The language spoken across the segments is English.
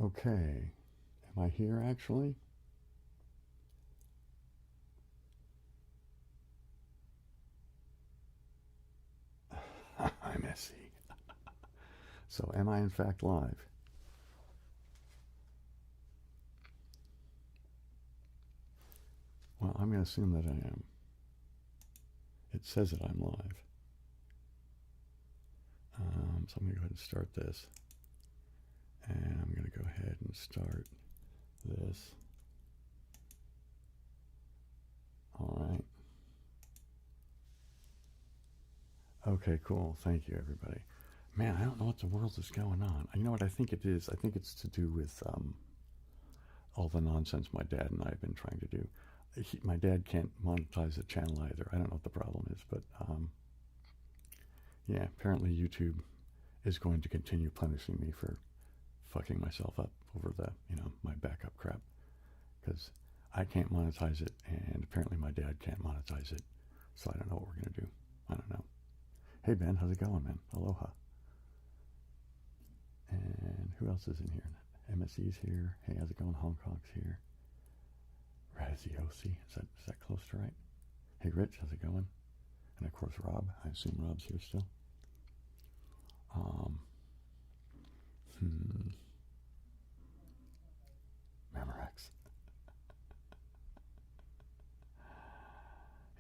Okay, am I here actually? I'm SE. So am I in fact live? Well, I'm going to assume that I am. It says that I'm live. So I'm going to go ahead and start this. And I'm going to go ahead and start this. All right. Okay, cool. Thank you, everybody. Man, I don't know what the world is going on. You know what I think it is? I think it's to do with all the nonsense my dad and I have been trying to do. My dad can't monetize the channel either. I don't know what the problem is, but yeah, apparently YouTube is going to continue punishing me for fucking myself up over the, my backup crap. Because I can't monetize it, and apparently my dad can't monetize it. So I don't know what we're going to do. I don't know. Hey, Ben, how's it going, man? Aloha. And who else is in here? MSE's here. Hey, how's it going? Hong Kong's here. Raziosi, is that close to right? Hey, Rich, how's it going? And of course, Rob. I assume Rob's here still. Memorex.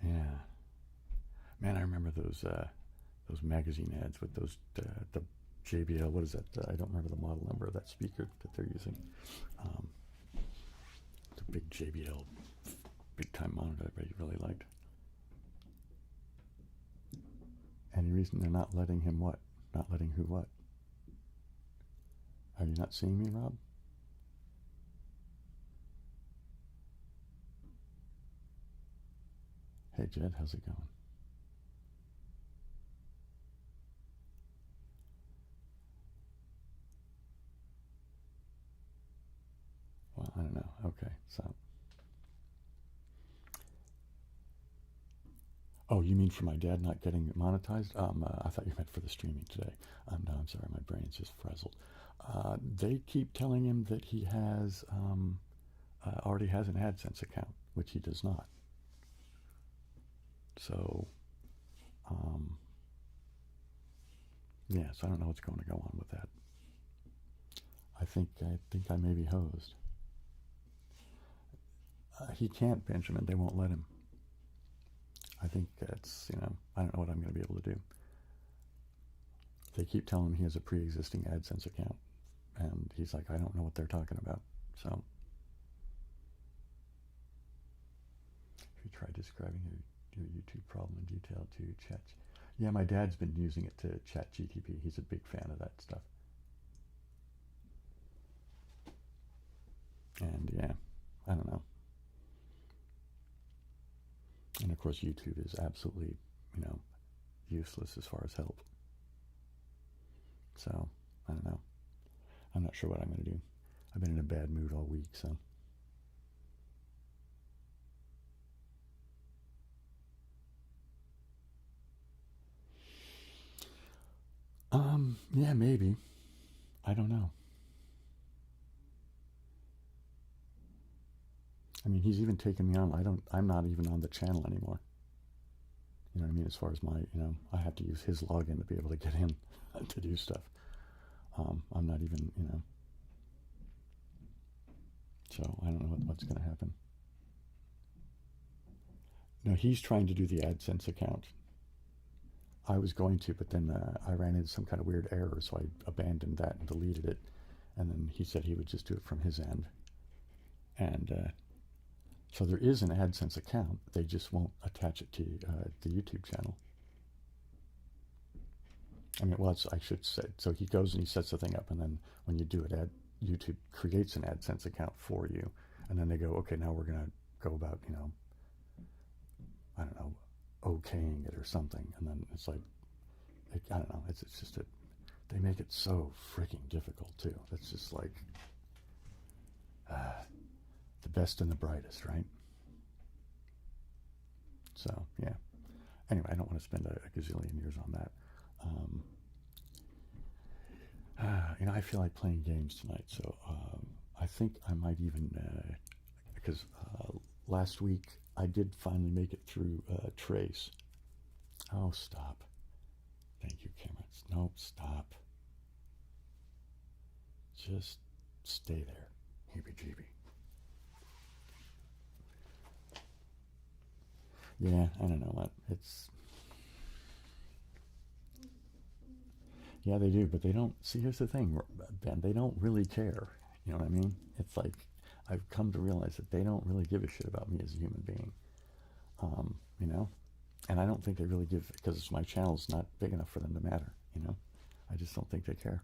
Yeah. Man, I remember those magazine ads with those the JBL. What is that? I don't remember the model number of that speaker that they're using. The big JBL, big time monitor I really liked. Any reason they're not letting him what? Not letting who what? Are you not seeing me, Rob? Hey, Jed, how's it going? Well, I don't know. Okay, so. Oh, you mean for my dad not getting monetized? I thought you meant for the streaming today. No, I'm sorry, my brain's just frazzled. They keep telling him that he has already has an AdSense account, which he does not. So, yeah, so I don't know what's going to go on with that. I think I may be hosed. He can't, Benjamin. They won't let him. I think it's, I don't know what I'm going to be able to do. They keep telling him he has a pre-existing AdSense account. And he's like, I don't know what they're talking about. So, if you try describing your YouTube problem in detail to chat. Yeah, my dad's been using it to chat GTP. He's a big fan of that stuff. And yeah, I don't know. And of course, YouTube is absolutely, useless as far as help. So, I don't know. I'm not sure what I'm going to do. I've been in a bad mood all week, so. Yeah, maybe. I don't know. I mean, he's even taken me on. I'm not even on the channel anymore. You know what I mean? As far as my, I have to use his login to be able to get in to do stuff. I'm not even, so I don't know what's going to happen. No, he's trying to do the AdSense account. I was going to, but then I ran into some kind of weird error, so I abandoned that and deleted it. And then he said he would just do it from his end. And so there is an AdSense account. They just won't attach it to the YouTube channel. I mean, well, I should say. So he goes and he sets the thing up, and then when you do it, YouTube creates an AdSense account for you, and then they go, okay, now we're gonna go about, I don't know, okaying it or something, and then it's like, I don't know, it's just they make it so freaking difficult too. It's just like the best and the brightest, right? So yeah. Anyway, I don't want to spend a gazillion years on that. I feel like playing games tonight, so I think I might even, because last week I did finally make it through Trace. Oh, stop. Thank you, Cameron. Nope, stop. Just stay there. Heebie-jeebie. Yeah, I don't know what. Yeah, they do, but they don't. See, here's the thing, Ben. They don't really care. You know what I mean? It's like I've come to realize that they don't really give a shit about me as a human being. Um, you know, and I don't think they really give because my channel's not big enough for them to matter. I just don't think they care.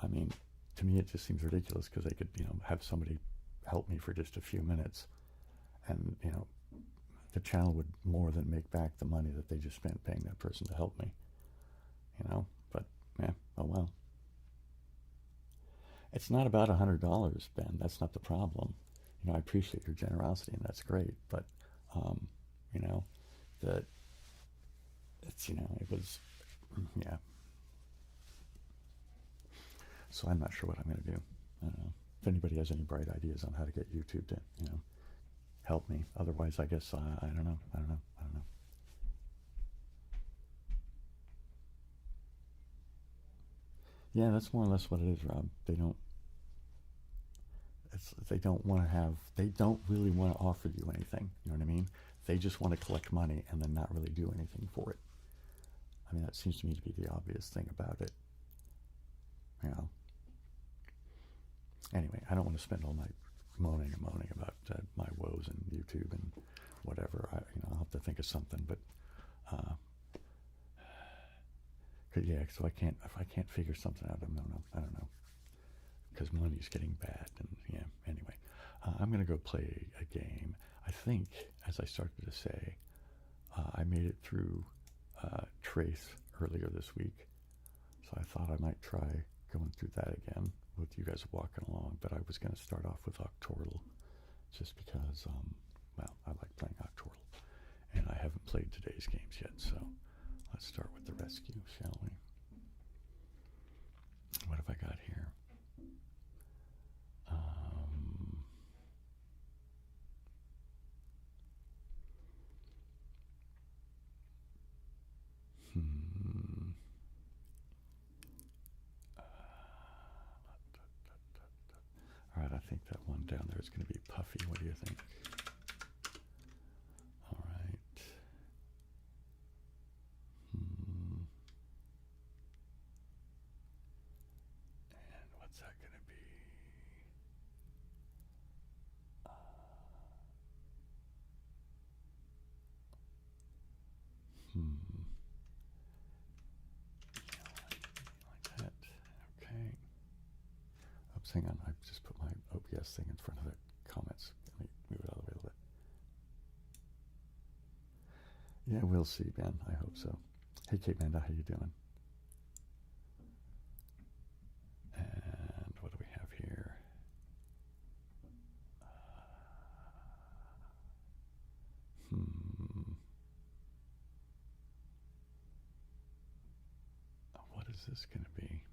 I mean, to me, it just seems ridiculous because they could, have somebody help me for just a few minutes, and the channel would more than make back the money that they just spent paying that person to help me. But yeah, oh well. It's not about $100, Ben. That's not the problem. I appreciate your generosity, and that's great. But you know, that it was, yeah. So I'm not sure what I'm going to do. I don't know. If anybody has any bright ideas on how to get YouTube to, help me. Otherwise, I guess I don't know. I don't know. I don't know. Yeah, that's more or less what it is, Rob. They don't want to have. They don't really want to offer you anything. You know what I mean? They just want to collect money and then not really do anything for it. I mean, that seems to me to be the obvious thing about it. Anyway, I don't want to spend all night moaning and moaning about my woes in YouTube and whatever. I'll have to think of something. But yeah, so if I can't figure something out, I don't know, because money's getting bad. And yeah, anyway, I'm gonna go play a game. I think, as I started to say, I made it through Trace earlier this week, so I thought I might try going through that again with you guys walking along. But I was going to start off with Octortle, just because, well, I like playing Octortle, and I haven't played today's games yet. So let's start with the rescue, shall we? What have I got here? All right, I think that one down there is going to be Puffy. What do you think? All right. And what's that going to be? Like that. Okay. Oops, hang on. I just put my OBS thing in front of the comments. Let me move it out of the way a little bit. Yeah, we'll see, Ben. I hope so. Hey, Kate Manda, how you doing? And what do we have here? What is this going to be?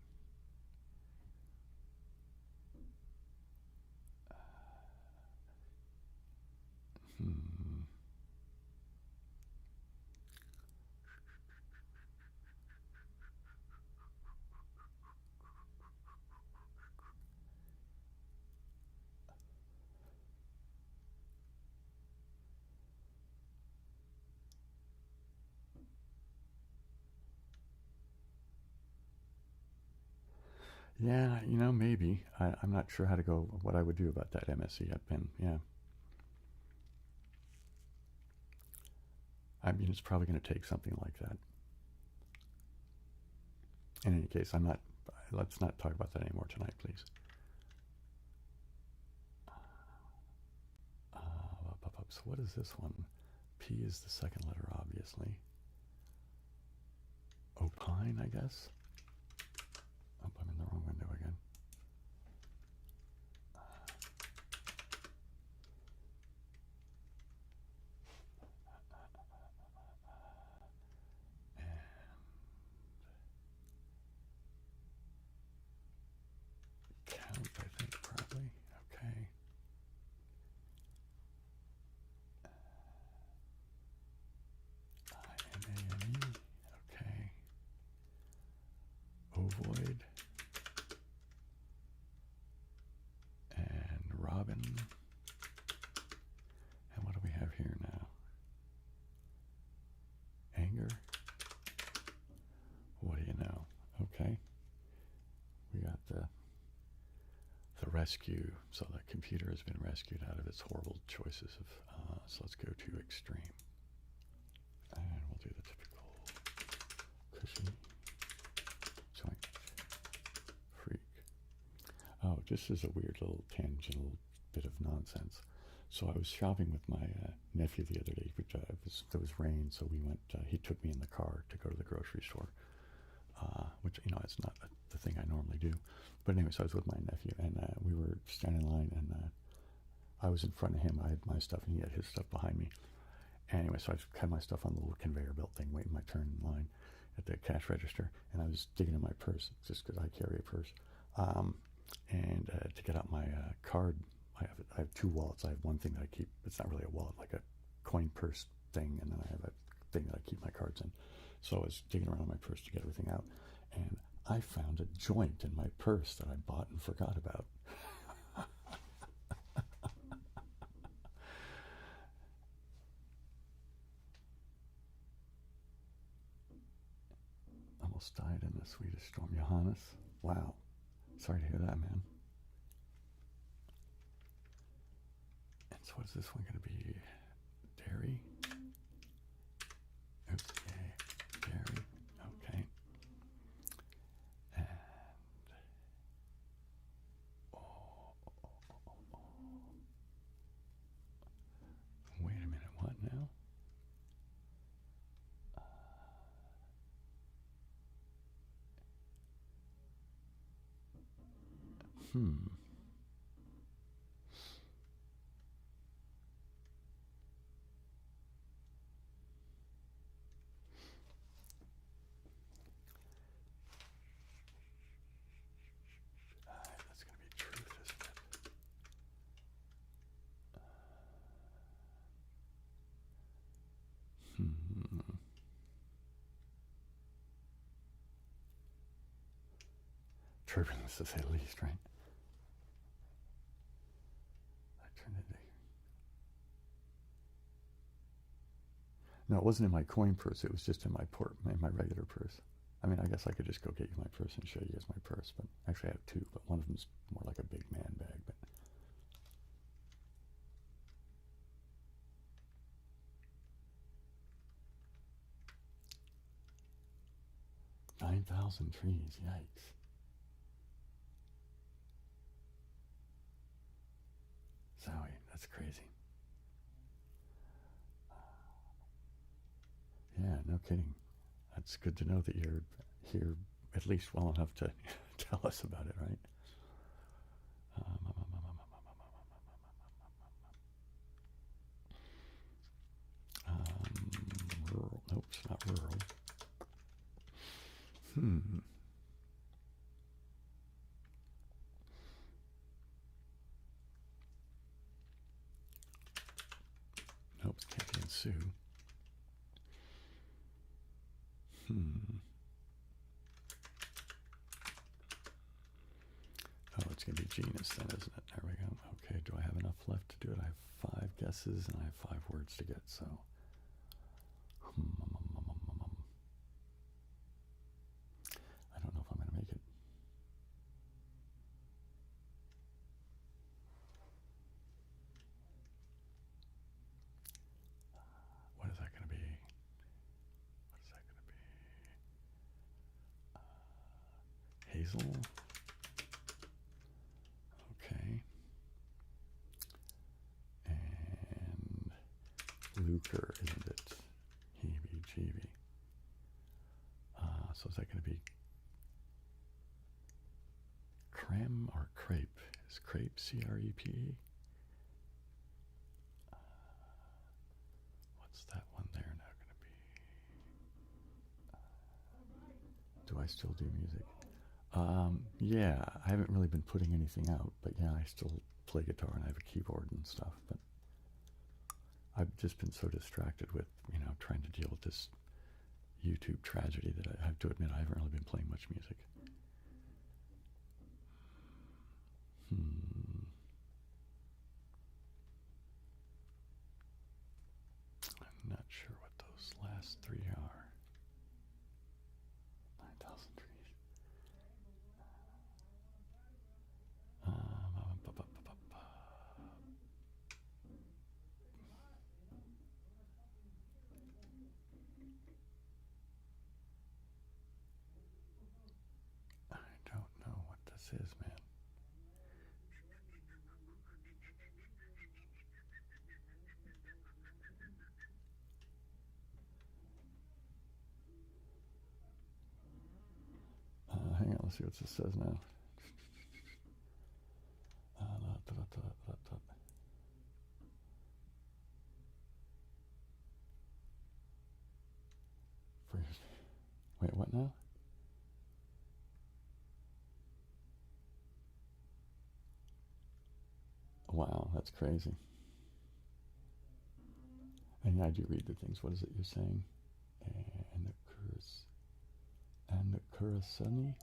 Yeah, maybe. I'm not sure how to go, what I would do about that MSE yet, Ben. Yeah. I mean, it's probably going to take something like that. In any case, let's not talk about that anymore tonight, please. So what is this one? P is the second letter, obviously. Opine, I guess. Oh, I'm in the wrong window again. Ovoid. And Robin. And what do we have here now? Anger. What do you know? Okay. We got the rescue. So the computer has been rescued out of its horrible choices of, so let's go to extreme. And we'll do the typical cushy joint freak. Oh, just as a weird little tangential bit of nonsense. So I was shopping with my nephew the other day. There was rain, so we went. He took me in the car to go to the grocery store, which it's not the thing I normally do. But anyway, so I was with my nephew, and we were standing in line, and I was in front of him. I had my stuff, and he had his stuff behind me. Anyway, so I had my stuff on the little conveyor belt thing, waiting my turn in line at the cash register, and I was digging in my purse, just because I carry a purse, and to get out my card. I have two wallets. I have one thing that I keep. It's not really a wallet, like a coin purse thing, and then I have a thing that I keep my cards in. So I was digging around my purse to get everything out, and I found a joint in my purse that I bought and forgot about. Almost died in the Swedish storm. Johannes, wow. Sorry to hear that, man. And so what is this one going to be? Dairy? Oops, yay. Dairy. Okay. And wait a minute, what now? That's going to be truth, isn't it? Turbulence, to say the least, right? No, it wasn't in my coin purse. It was just in my regular purse. I mean, I guess I could just go get you my purse and show you guys my purse. But actually, I have two. But one of them's more like a big man bag. But 9,000 trees. Yikes. Zowie, that's crazy. Yeah, no kidding. That's good to know that you're here at least well enough to tell us about it, right? Rural. Nope, it's not rural. Nope, it's Kathy and Sue. Oh, it's going to be genus then, isn't it? There we go. Okay, do I have enough left to do it? I have 5 guesses and I have 5 words to get, so. I don't know if I'm going to make it. What is that going to be? What is that going to be? Hazel? Okay. And lucre, isn't it? Heebie-jeebie. So is that going to be creme or crepe? Is crepe C-R-E-P-E? What's that one there now going to be? Do I still do music? Yeah, I haven't really been putting anything out, but yeah, I still play guitar and I have a keyboard and stuff, but I've just been so distracted with, trying to deal with this YouTube tragedy that I have to admit I haven't really been playing much music. Not sure what those last three are. 9,000 trees. I don't know what this is, man. Hang on, let's see what this says now. Wait, what now? Wow, that's crazy. And I do read the things. What is it you're saying? And the Kurasani?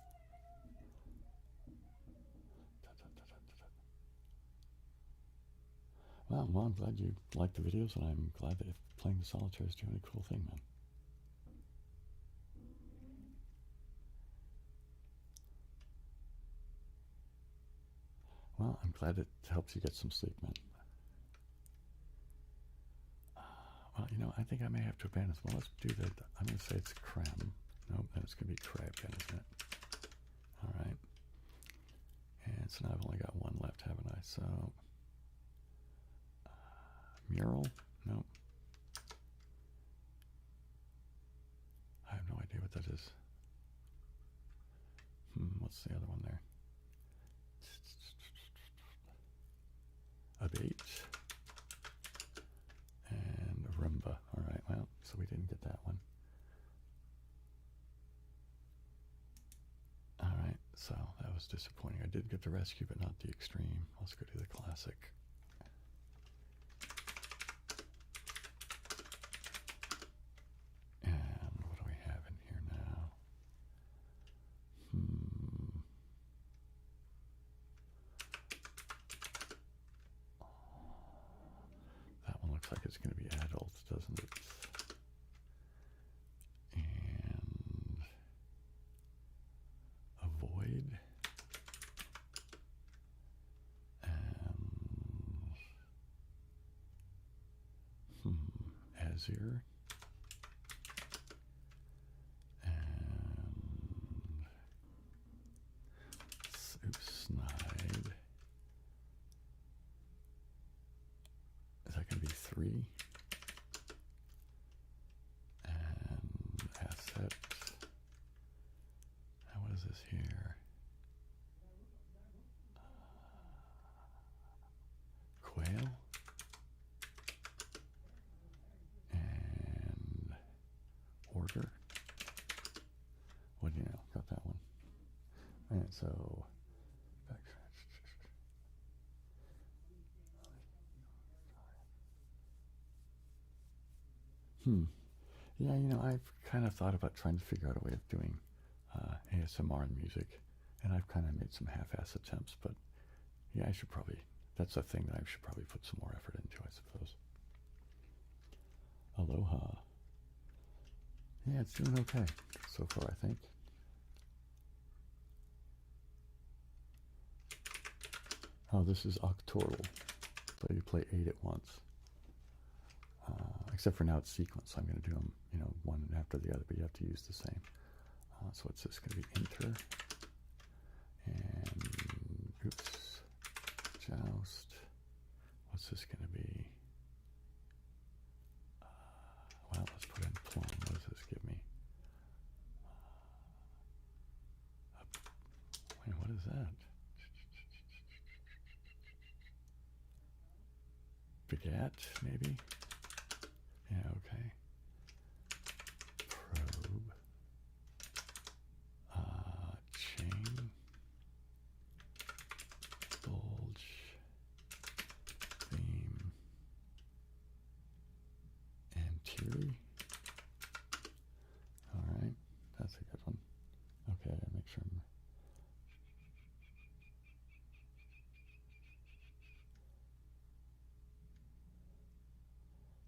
Well, I'm glad you like the videos, and I'm glad that playing the solitaire is doing a cool thing, man. Well, I'm glad it helps you get some sleep, man. Well, you know, I think I may have to abandon this. Well, let's do the, I'm going to say it's creme. Nope, that's going to be crab again, isn't it? All right. And so now I've only got one left, haven't I? So, mural? Nope. I have no idea what that is. What's the other one there? Abate. And Rumba. All right, well, so we didn't get that one. All right, so that was disappointing. I did get the rescue, but not the extreme. Let's go do the classic. And what do we have in here now? That one looks like it's going to be adults, doesn't it? And avoid. And Azure. And Snide. Is that going to be 3? And asset. Now what is this here? Quail. And order. What do you know? Got that one. And so yeah, you know, I've kind of thought about trying to figure out a way of doing ASMR and music, and I've kind of made some half-ass attempts, but yeah, I should probably, that's a thing that I should probably put some more effort into, I suppose. Aloha. Yeah, it's doing okay so far, I think. Oh, this is octoral, so you play 8 at once. Except for now it's sequence. I'm going to do them, you know, one after the other, but you have to use the same. So what's this going to be? Enter. And, oops, joust. What's this going to be? Well, let's put in plum. What does this give me? Wait, what is that? Begat, maybe? Yeah, okay. Probe. Chain. Bulge. Theme. And Teary. Alright, that's a good one. Okay, I'll make sure I'm...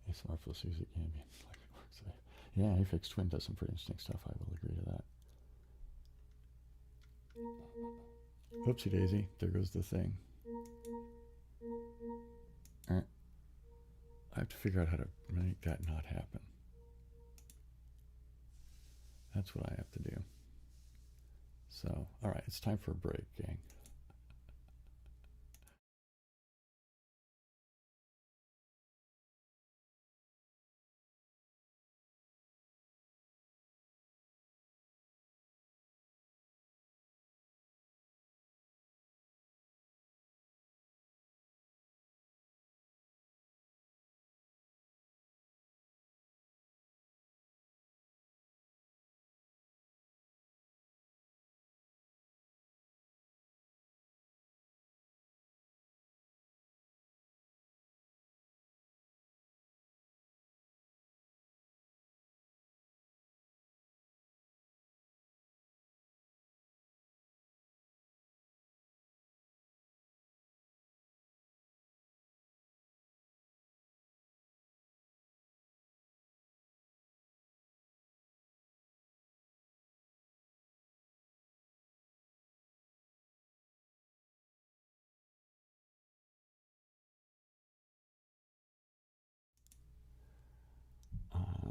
A ASMR plus music ambient. Yeah, Aphex Twin does some pretty interesting stuff. I will agree to that. Oopsie daisy, there goes the thing. I have to figure out how to make that not happen. That's what I have to do. So, all right, it's time for a break, gang.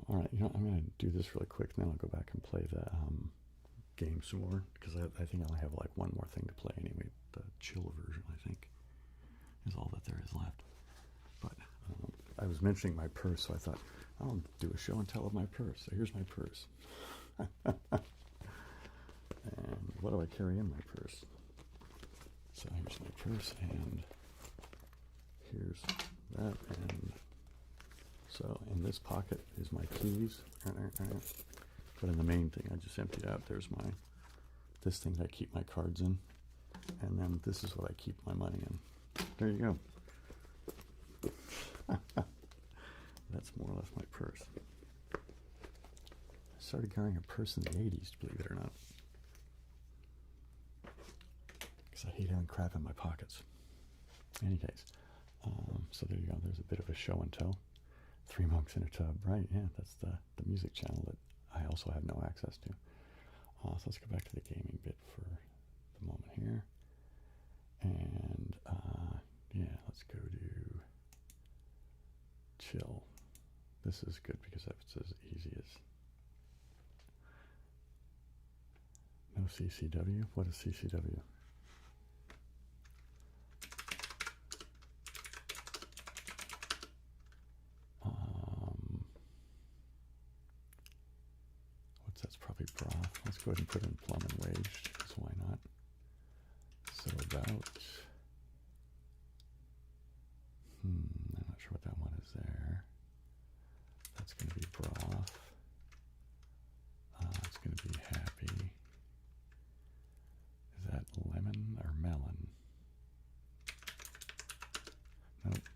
All right, I'm going to do this really quick, and then I'll go back and play the game some more, because I think I'll have like one more thing to play anyway. The chill version, I think, is all that there is left. But I was mentioning my purse, so I thought I'll do a show and tell of my purse. So here's my purse. And what do I carry in my purse? So here's my purse, and here's that, and so in this pocket is my keys. But in the main thing I just emptied out, there's this thing that I keep my cards in. And then this is what I keep my money in. There you go. That's more or less my purse. I started carrying a purse in the 80s, believe it or not. Because I hate having crap in my pockets. In any case, so there you go. There's a bit of a show and tell. 3 Monks in a Tub, right? Yeah, that's the music channel that I also have no access to. So let's go back to the gaming bit for the moment here. And yeah, let's go to chill. This is good because that's as easy as no CCW. What is CCW? That's probably broth. Let's go ahead and put in plum and waged, because why not? So about, I'm not sure what that one is there. That's going to be broth. It's going to be happy. Is that lemon or melon? Nope.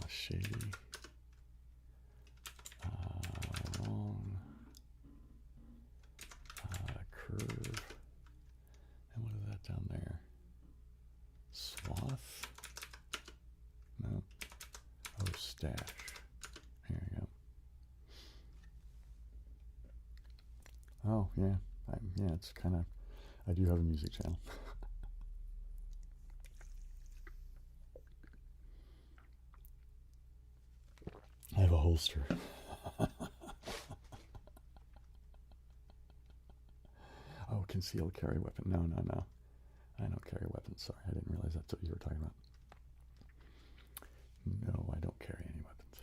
Shady. Curve. And what is that down there? Sloth? No. Oh, stash. Here we go. Oh, yeah. Yeah, it's kind of, I do have a music channel. I have a holster. Oh, concealed carry weapon. No. I don't carry weapons. Sorry, I didn't realize that's what you were talking about. No, I don't carry any weapons.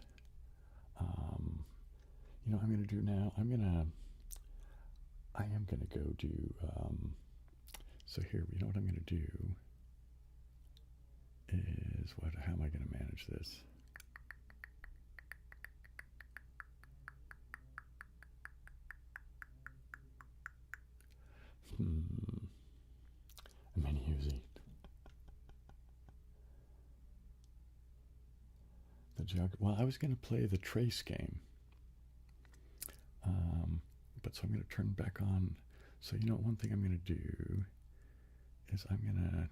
You know what I'm going to do now? I am going to go do, so here, you know what I'm going to do is, how am I going to manage this? A mini Uzi. Well, I was going to play the trace game. But so I'm going to turn back on. So you know what, one thing I'm going to do is I'm going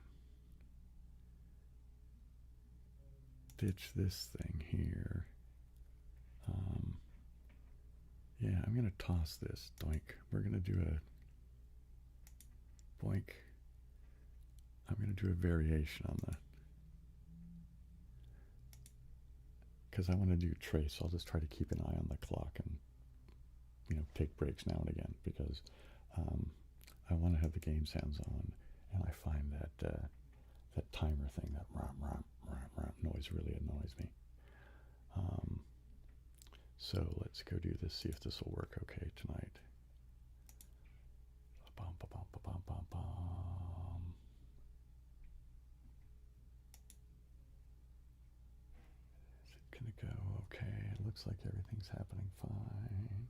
to ditch this thing here. Yeah, I'm going to toss this. Doink. We're going to do a boink. I'm going to do a variation on the, because I want to do trace. I'll just try to keep an eye on the clock and, you know, take breaks now and again, because I want to have the game sounds on, and I find that that timer thing, that rom, rom, rom, rom noise really annoys me. So let's go do this, see if this will work okay tonight. Bum, ba, bum, ba, bum, bum, bum. Is it gonna go okay? It looks like everything's happening fine.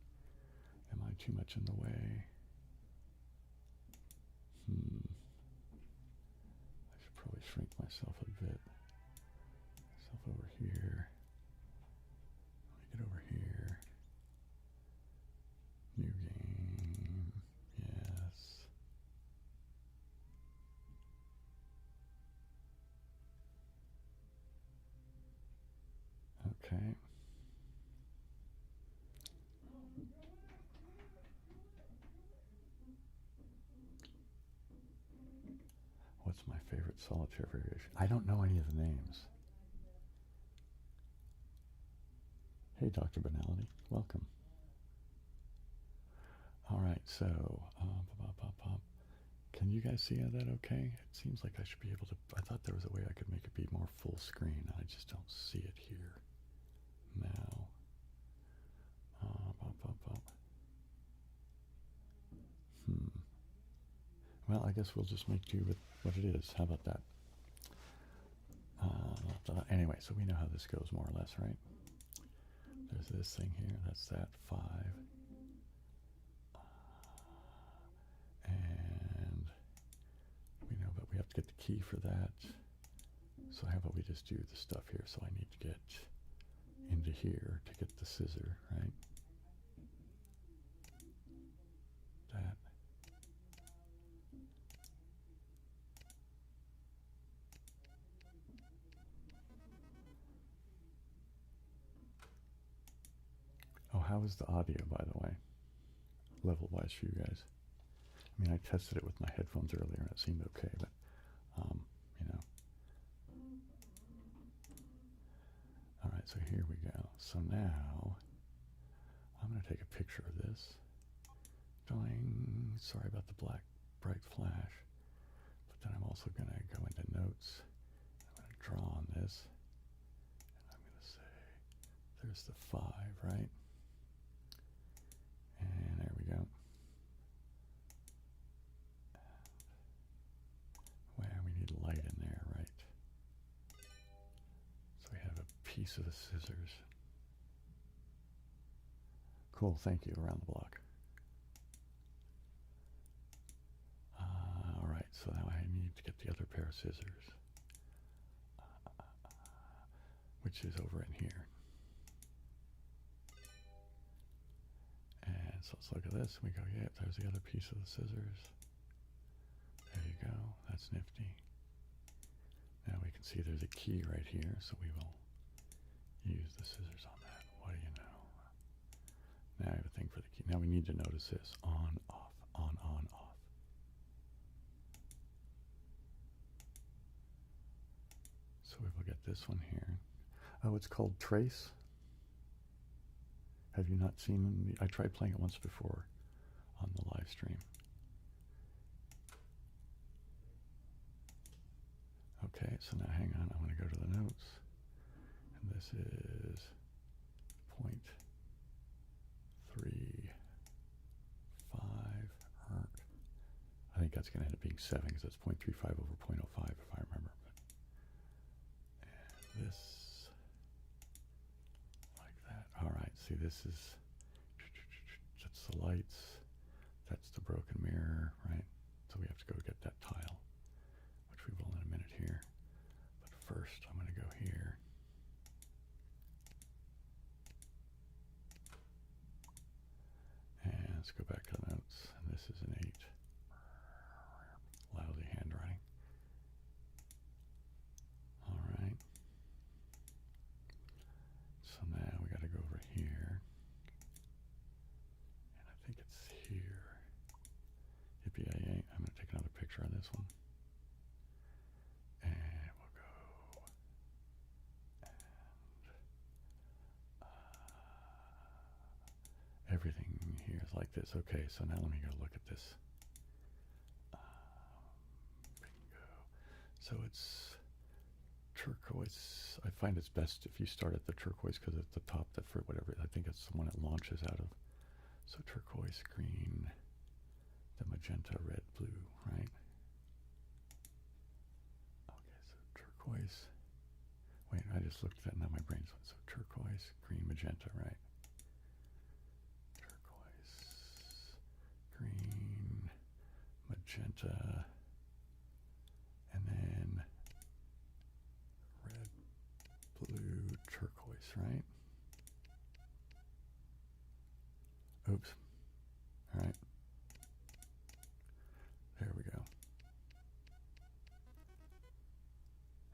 Am I too much in the way? I should probably shrink myself a bit. Myself over here. Let me get over here. New game. Yes. Okay. What's my favorite solitaire variation? I don't know any of the names. Hey, Dr. Banality. Welcome. All right, so can you guys see that okay? It seems like I should be able to. I thought there was a way I could make it be more full screen. I just don't see it here now. Well, I guess we'll just make do with what it is. How about that? Anyway, so we know how this goes more or less, right? There's this thing here. That's that 5. And we know, but we have to get the key for that. So how about we just do the stuff here? So I need to get into here to get the scissor, right? That. Oh, how is the audio, by the way? Level-wise for you guys. I mean, I tested it with my headphones earlier and it seemed okay, but, you know. All right, so here we go. So now, I'm going to take a picture of this. Doing, sorry about the black, bright flash. But then I'm also going to go into notes. I'm going to draw on this. And I'm going to say, there's the 5, right? And there we go. Well, we need light in there, right? So we have a piece of the scissors. Cool, thank you, around the block. All right, so now I need to get the other pair of scissors, which is over in here. And so let's look at this. We go, yeah, there's the other piece of the scissors. There you go. That's nifty. Now we can see there's a key right here, so we will use the scissors on that. What do you know? Now I have a thing for the key. Now we need to notice this. On, off, on, off. So we will get this one here. Oh, it's called Trace. Have you not seen? I tried playing it once before on the live stream. Okay, so now hang on. I'm going to go to the notes, and this is 0.35. I think that's going to end up being 7 because that's 0.35 over 0.05 if I remember. And this. All right, see, this is, that's the lights, that's the broken mirror, right? So we have to go get that tile, which we will in a minute here. But first, I'm going to go here. And let's go back to the notes, and this is an 8. Lousy handwriting. All right. this one. And we'll go. And everything here is like this. Okay, so now let me go look at this. Bingo. So it's turquoise. I find it's best if you start at the turquoise because at the top, that for whatever, I think it's the one it launches out of. So turquoise, green, the magenta, red, blue, right? Okay, so turquoise. Wait, I just looked at that, now my brain's so turquoise, green, magenta, right? Turquoise, green, magenta, and then red, blue, turquoise, right? Oops. All right. There we go.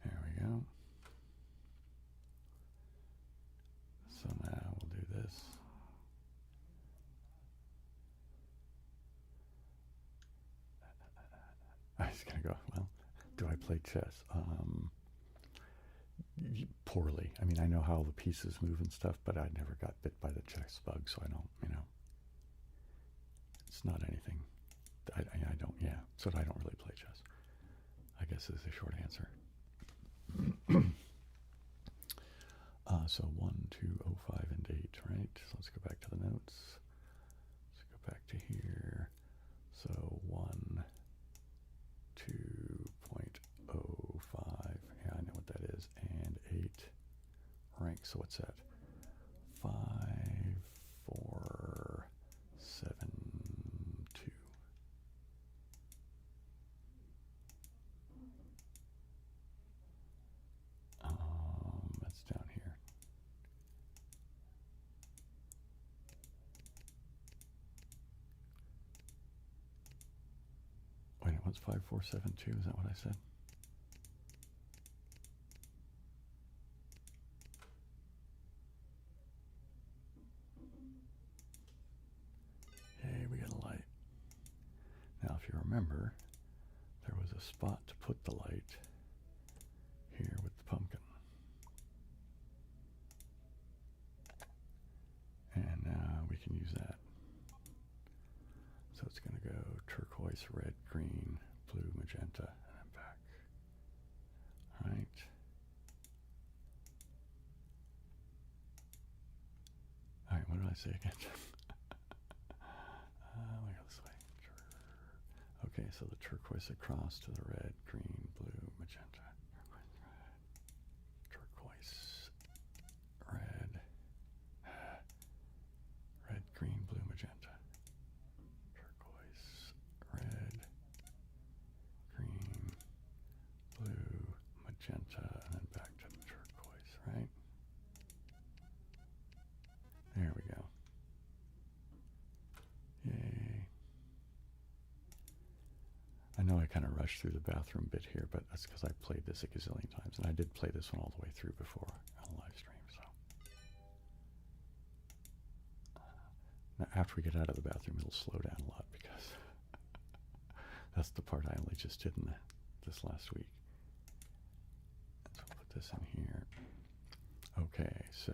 There we go. So now we'll do this. I was going to go, well, do I play chess? Poorly. I mean, I know how the pieces move and stuff, but I never got bit by the chess bug, so I don't, you know. It's not anything. I don't, yeah, so I don't really play chess, I guess is the short answer. So 1, 2, 0, 5, and 8, right? So let's go back to the notes. Let's go back to here. So 1, 2.05, yeah, I know what that is, and 8, rank, so what's that? 5, 4, 7, 2. That's down here. Wait, what's 5, 4, 7, 2? Is that what I said? Hey, we got a light. Now, if you remember, there was a spot to put the light here with the pumpkin. And now we can use that. So it's going to go turquoise, red, green, blue, magenta, and then back. All right. All right, what did I say again? Let me go this way. Okay, so the turquoise across to the red, green, blue, magenta. Turquoise, red, red, green, blue, magenta. Turquoise, red, green, blue, magenta, and then back to the turquoise, right? There we go. Yay. I know I kind of rushed through the bathroom bit here, but that's because I played this a gazillion times, and I did play this one all the way through before on a live stream, so. Now, after we get out of the bathroom, it'll slow down a lot, because that's the part I only just did in this last week. So I'll put this in here. Okay, so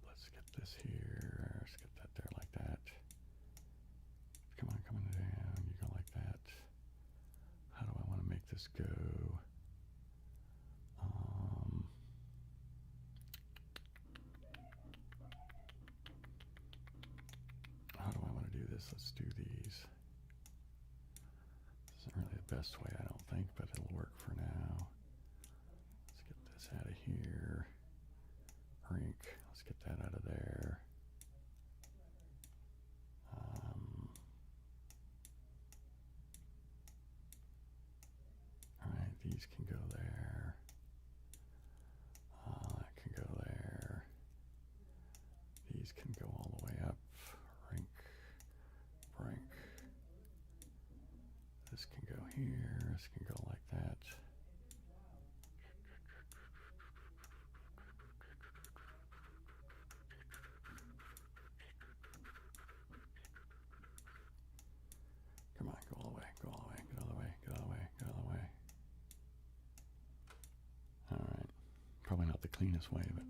let's get this here. Let's get that there like that. Come on, coming down. You go like that. How do I want to make this go? How do I want to do this? Let's do these. This isn't really the best way, I don't think, but it'll work for now. Let's get this out of here. Rink. Let's get that out of there. All right, these can go there. That can go there. These can go all the way up. Rink, brink. This can go here. This can go like that. Come on, go all the cleanest way, but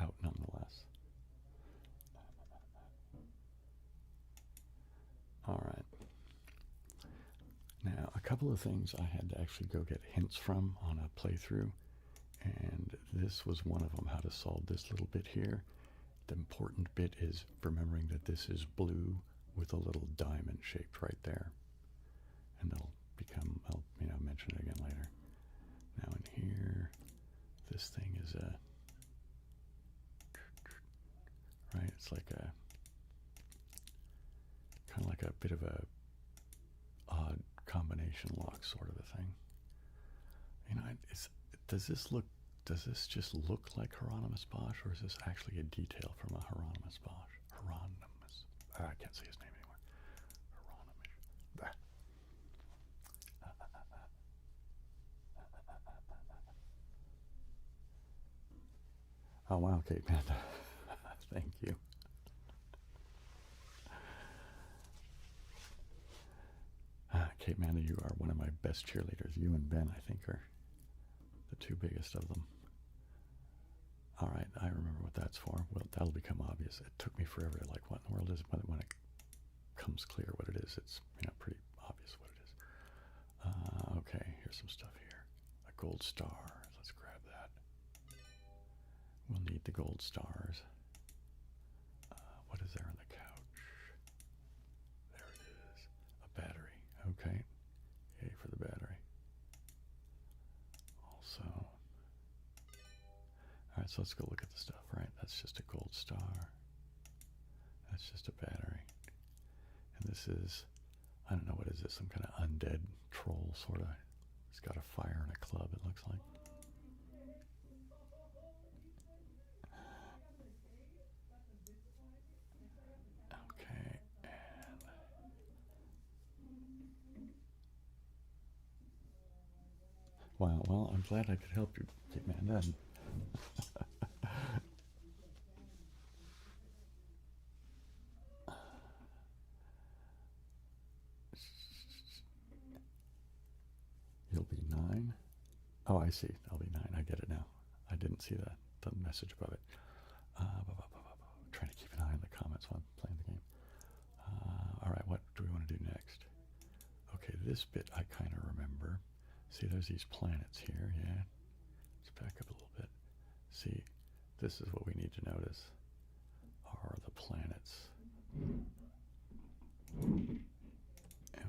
out nonetheless. All right. Now, a couple of things I had to actually go get hints from on a playthrough, and this was one of them, how to solve this little bit here. The important bit is remembering that this is blue with a little diamond shaped right there. And that'll become, I'll mention it again later. Now in here, this thing is a, right, it's like a, kind of like a bit of a odd combination lock sort of a thing. Does this just look like Hieronymus Bosch, or is this actually a detail from a Hieronymus Bosch? I can't say his name anymore. Hieronymus. Oh wow, Kate Panda. Thank you. Kate Manda, you are one of my best cheerleaders. You and Ben, I think, are the two biggest of them. All right, I remember what that's for. Well, that'll become obvious. It took me forever to like, what in the world is it? When it comes clear what it is, it's pretty obvious what it is. Okay, here's some stuff here. A gold star. Let's grab that. We'll need the gold stars. What is there on the couch? There it is. A battery. Okay. Yay for the battery. Also. Alright, so let's go look at the stuff, right? That's just a gold star. That's just a battery. And this is, I don't know, what is this? Some kind of undead troll, sort of. It's got a fire and a club, it looks like. Okay, and wow, well, I'm glad I could help you, Kate Man. You'll be 9. Oh, I see. I'll be 9. I get it now. I didn't see the message above it. Trying to keep an eye on the comments while I'm playing the game. All right, what do we want to do next? Okay, this bit I kind of remember. See, there's these planets here, yeah? Let's back up a little bit. See, this is what we need to notice, are the planets. And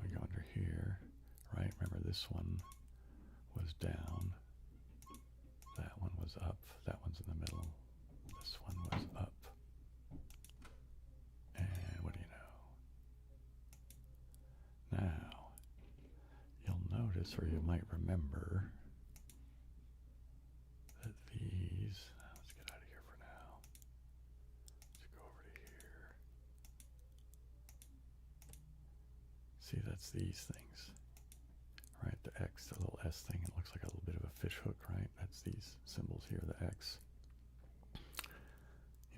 we go under here, right? Remember, this one was down. That one was up. That one's in the middle. This one was up. And what do you know? Now, you'll notice, or you might remember, that these, let's get out of here for now. Let's go over to here. See, that's these things, right? The X, the little S thing, it looks like a little bit of a fish hook, right? That's these symbols here, the X.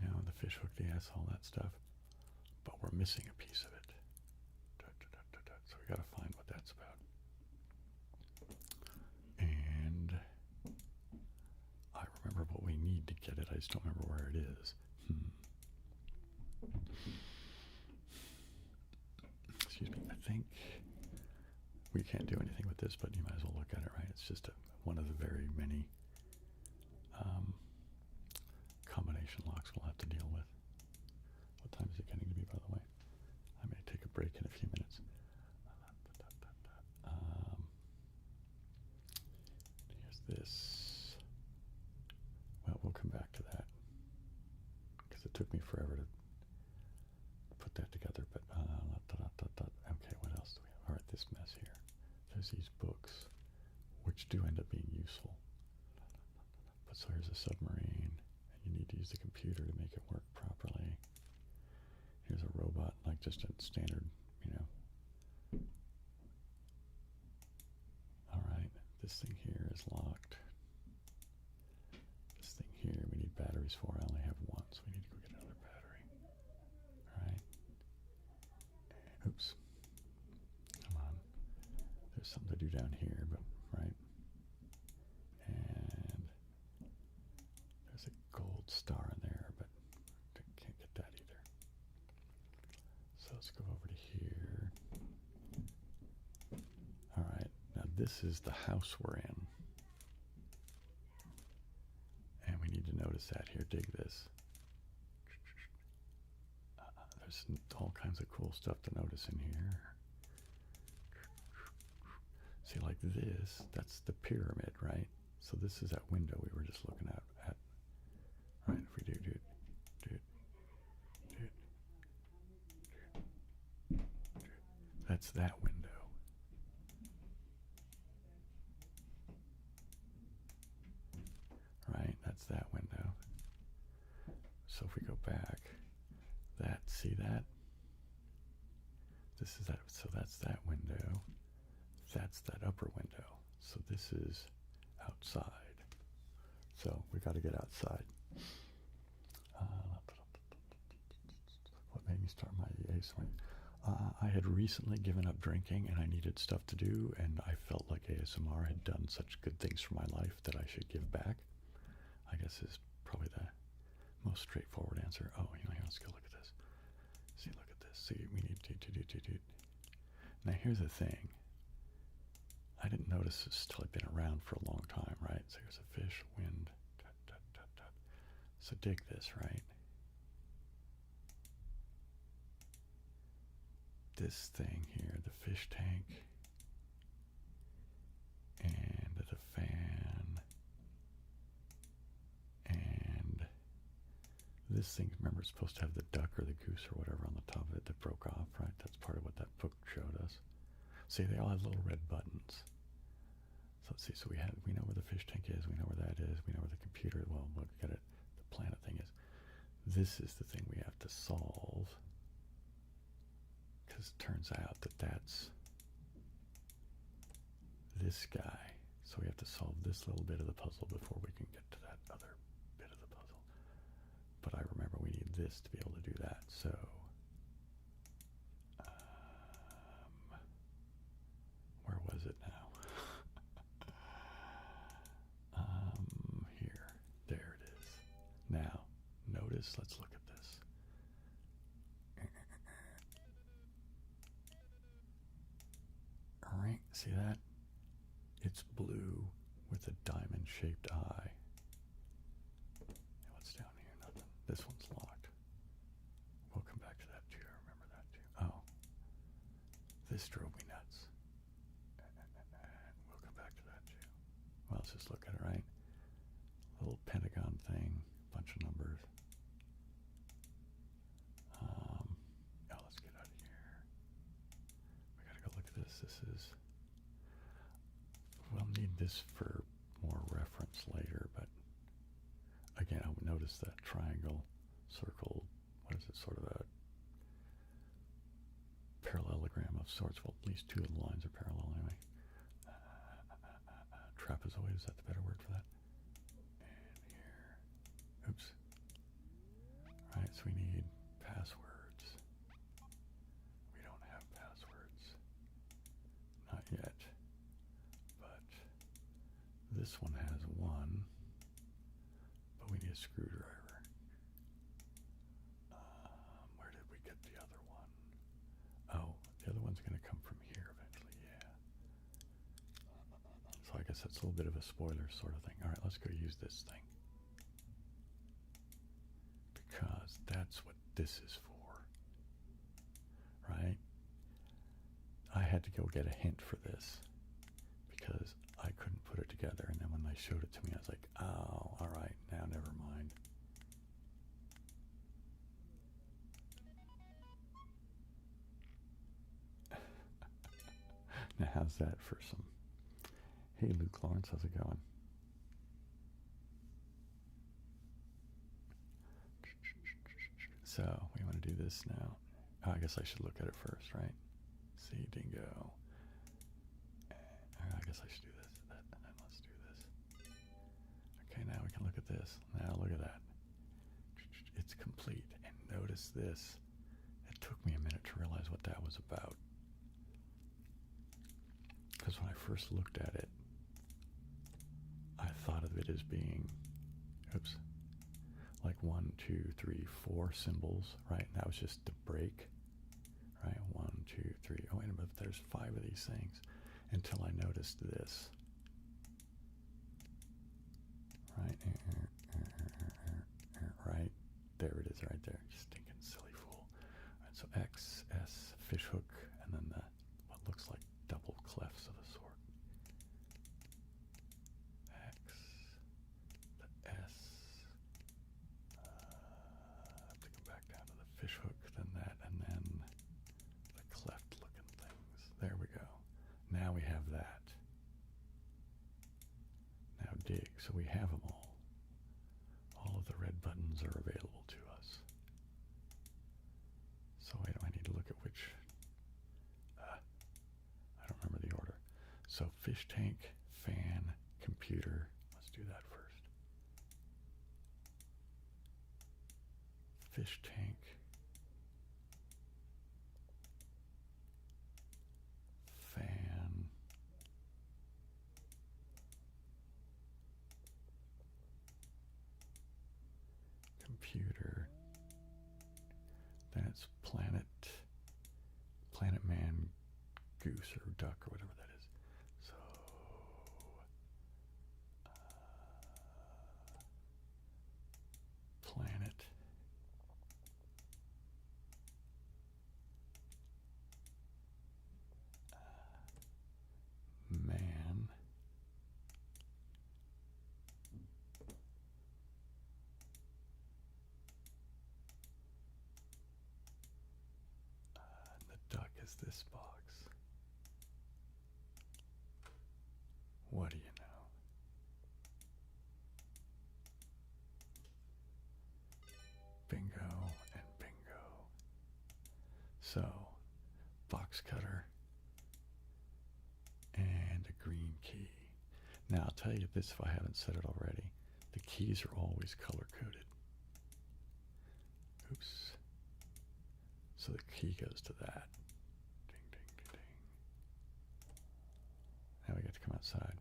You know, the fish hook, the S, all that stuff. But we're missing a piece of it. So we got to find what that's about. And I remember what we need to get it. I just don't remember where it is. Excuse me. I think we can't do anything with this, but you might as well look at it, right? It's just one of the very many combination locks we'll have to deal with. What time is it getting to be, by the way? I may take a break in a few minutes. Here's this. Well, we'll come back to that because it took me forever to put that together. But okay, what else do we have? All right, this mess here. There's these books, which do end up being useful. But so here's a submarine, and you need to use the computer to make it work properly. Here's a robot, like just a standard, All right, this thing here is locked. This thing here we need batteries for. I only have one, so we need to go get another battery. All right. And, oops. Come on. There's something to do down here, but right. And let's go over to here. All right, now this is the house we're in. And we need to notice that here. Dig this. There's all kinds of cool stuff to notice in here. See, like this, that's the pyramid, right? So this is that window we were just looking at. Right, if we do, that's that window. Right, that's that window. So if we go back, see that? This is that, so that's that window. That's that upper window. So this is outside. So we got to get outside. What made me start my ASMR? I had recently given up drinking and I needed stuff to do, and I felt like ASMR had done such good things for my life that I should give back. I guess is probably the most straightforward answer. Oh, let's go look at this. See, look at this. See, we need to. Now here's the thing. I didn't notice this till I'd been around for a long time, right? So here's a fish, wind, So dig this, right? This thing here, the fish tank, and the fan, and this thing, remember, it's supposed to have the duck or the goose or whatever on the top of it that broke off, right? That's part of what that book showed us. See, they all have little red buttons. So let's see, so we know where the fish tank is, we know where that is, we know where the computer, well, look at it, the planet thing is. This is the thing we have to solve, because it turns out that that's this guy. So we have to solve this little bit of the puzzle before we can get to that other bit of the puzzle. But I remember we need this to be able to do that, so where was it now? Here. There it is. Now, notice, let's look at this. All right, see that? It's blue with a diamond-shaped eye. And what's down here? Nothing. This one's locked. We'll come back to that too. I remember that too. Oh. This drove me nuts. We'll come back to that too. Well, let's just look at it, right? Little pentagon thing, bunch of numbers. Let's get out of here. We gotta go look at this. This is, we'll need this for more reference later, but again, I would notice that triangle, circle, what is it, sort of a parallelogram of sorts. Well, at least two of the lines are parallel anyway. Trapezoid, is that the better word for that? And here, oops. All right, so we need passwords. We don't have passwords. Not yet. But this one has one. But we need a screwdriver. Where did we get the other one? Oh, the other one's going to come from here eventually, yeah. So I guess that's a little bit of a spoiler sort of thing. All right, let's go use this thing. Because that's what this is for, right? I had to go get a hint for this because I couldn't put it together, and then when they showed it to me, I was like, oh, all right, now never mind. Now how's that for some, hey Luke Lawrence, how's it going? So we want to do this now. Oh, I guess I should look at it first, right? See, dingo. I guess I should do this, and then let's do this. Okay, now we can look at this. Now look at that. It's complete. And notice this. It took me a minute to realize what that was about. Because when I first looked at it, I thought of it as being, oops, like 1, 2, 3, 4 symbols, right? And that was just the break, 3. Oh, wait a minute, there's 5 of these things until I noticed this. Right, right, there it is right there. Stinking silly fool. All right, so X, S, fish hook, and then the, what looks like double clefs of a sort. X, the S, I have to come back down to the fish hook, then that, and then the cleft looking things. There we go. Now we have that. Now dig, so we have them all. All of the red buttons are available to us. So wait, I need to look at which, I don't remember the order. So fish tank, fan, computer, let's do that first. Fish tank, fan, computer, then it's planet man, goose or duck or whatever that is. So planet man, and the duck is this box. What do you know? Bingo and bingo. So, box cutter and a green key. Now, I'll tell you this if I haven't said it already. The keys are always color-coded. Oops. So the key goes to that. Ding, ding, ding, ding. Now we get to come outside.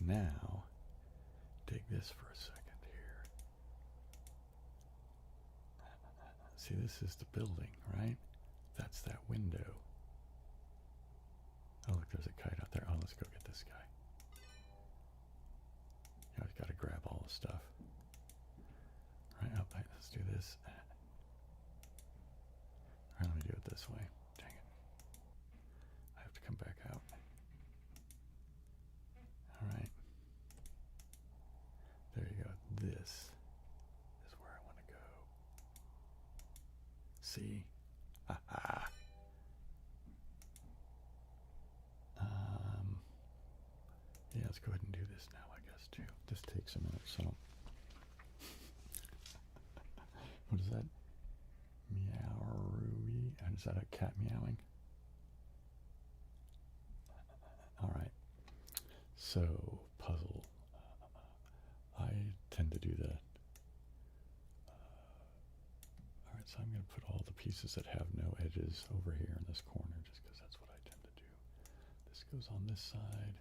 Now, dig this for a second here. See, this is the building, right? That's that window. Oh, look, there's a kite out there. Oh, let's go get this guy. You always got to grab all the stuff. Right, oh, let's do this. All right, let me do it this way. Dang it. I have to come back out. All right. There you go. This is where I want to go. See? Ha-ha. Yeah, let's go ahead and do this now, I guess, too. This takes a minute, so. What is that? Meow-roo-wee? Is that a cat meowing? All right. So, puzzle. I tend to do that. All right, so I'm going to put all the pieces that have no edges over here in this corner, just because that's what I tend to do. This goes on this side.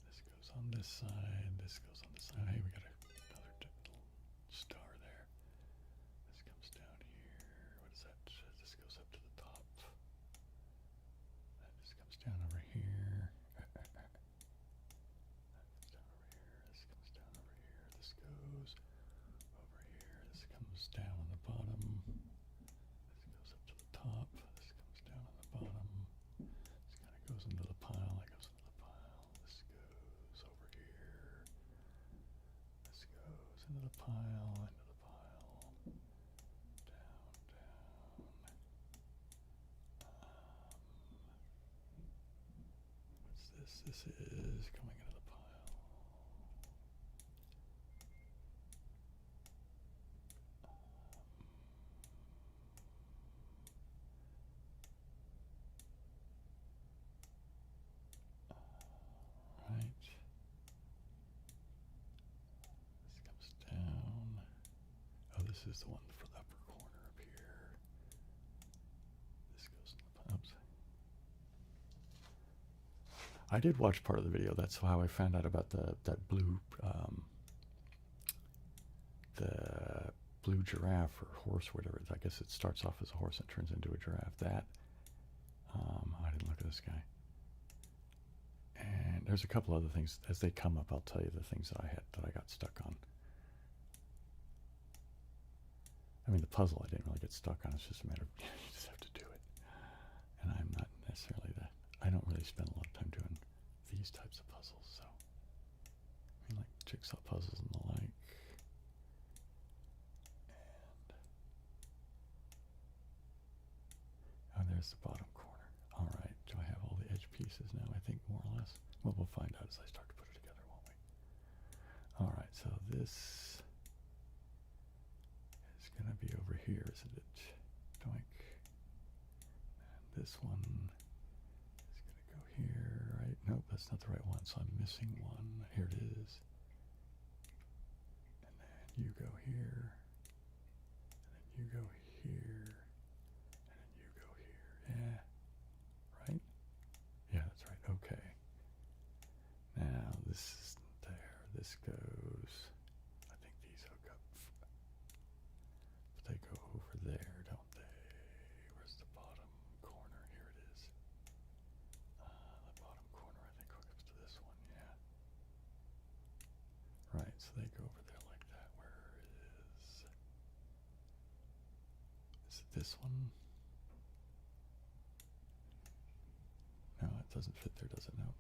This goes on this side. This goes on this side. Hey, we got another little star there. This comes down here. What is that? This goes up to the top. That just comes down over here. That comes down over here. This comes down over here. This goes over here. This comes down on the bottom. This goes up to the top. This comes down on the bottom. This kind of goes into the pile. That goes into the pile. This goes over here. This goes into the pile. Into the pile. Down, down. What's this? This is going into the pile. Right. This comes down. Oh, this is the one for the upper corner up here. This goes in the oops. I did watch part of the video. That's how I found out about that blue the blue giraffe or horse, whatever. I guess it starts off as a horse and turns into a giraffe. That I didn't look at this guy. And there's a couple other things. As they come up, I'll tell you the things that I got stuck on. I mean, the puzzle I didn't really get stuck on. It's just a matter of you just have to do it. And I'm not necessarily that. I don't really spend a lot of time doing these types of puzzles. So, I mean, like jigsaw puzzles and the like. And there's the bottom corner. All right. Do I have all the edge pieces now? I think more or less. Well, we'll find out as I start to put it together, won't we? All right. So this is going to be over here, isn't it? Doink. And this one is going to go here, right? Nope, that's not the right one. So I'm missing one. Here it is. And then you go here. And then you go here. And then you go here. Yeah. Right? Yeah, that's right. Okay. Now this is there. This goes. I think these hook up. But they go over there, don't they? Where's the bottom corner? Here it is. The bottom corner, I think, hooks up to this one. Yeah. Right. So they go over there like that. Where is? Is it this one? No, it doesn't fit there, does it? No.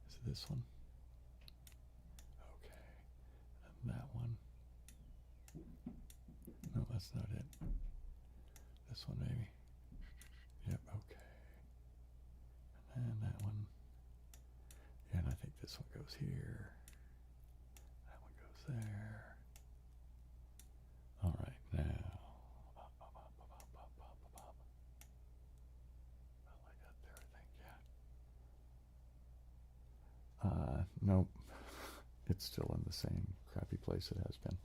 Is it this one? Okay. And that one? No, that's not it. This one, maybe? Yep, okay. And then that one. Yeah, and I think this one goes here. That one goes there. All right, now. Like that there, I think, yeah. Nope. It's still in the same crappy place it has been.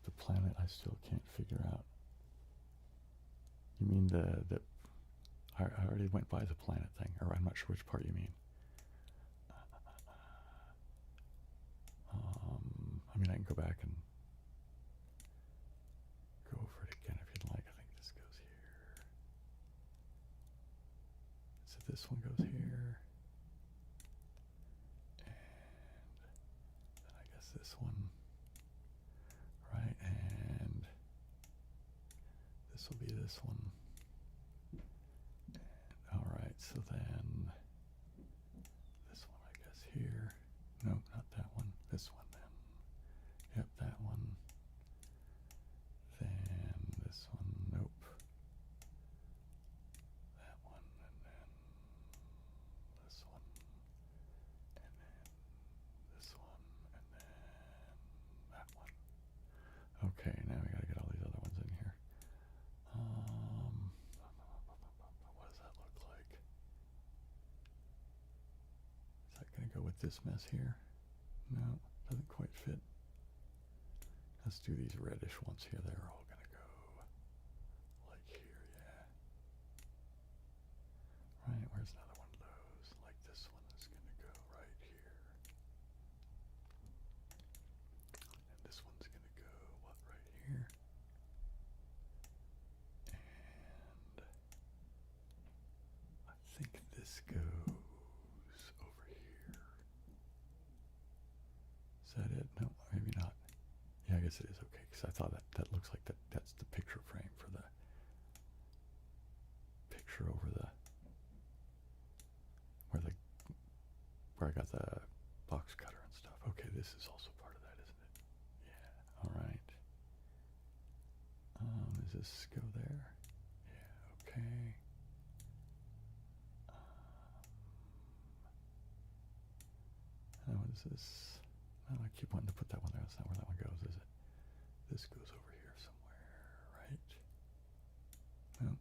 The planet I still can't figure out. You mean the I already went by the planet thing, or I'm not sure which part you mean. I mean, I can go back and go over it again if you'd like. I think this goes here. So this one goes here. And then I guess this one. Right, and this will be this one. And, all right, so then this one, I guess, here. Nope, not that one. This one, then. Yep, that one. Then this one. Nope. That one, and then this one. And then this one, and then that one. Okay, now we gotta get all these other ones in here. What does that look like? Is that gonna go with this mess here? No, doesn't quite fit. Let's do these reddish ones here. They're all gonna go like here, yeah. Right, where's another one of those? Like this one is gonna go right here. And this one's gonna go, what, right here? And I think this goes over here. Is that it? No, maybe not. Yeah, I guess it is. Okay, because I thought that looks like that's the picture frame for the picture over the where I got the box cutter and stuff. Okay, this is also part of that, isn't it? Yeah. All right. Does this go there? Yeah. Okay. Now what is this? No, I keep wanting to put that one there. That's not where that one goes, is it? This goes over here somewhere, right? No.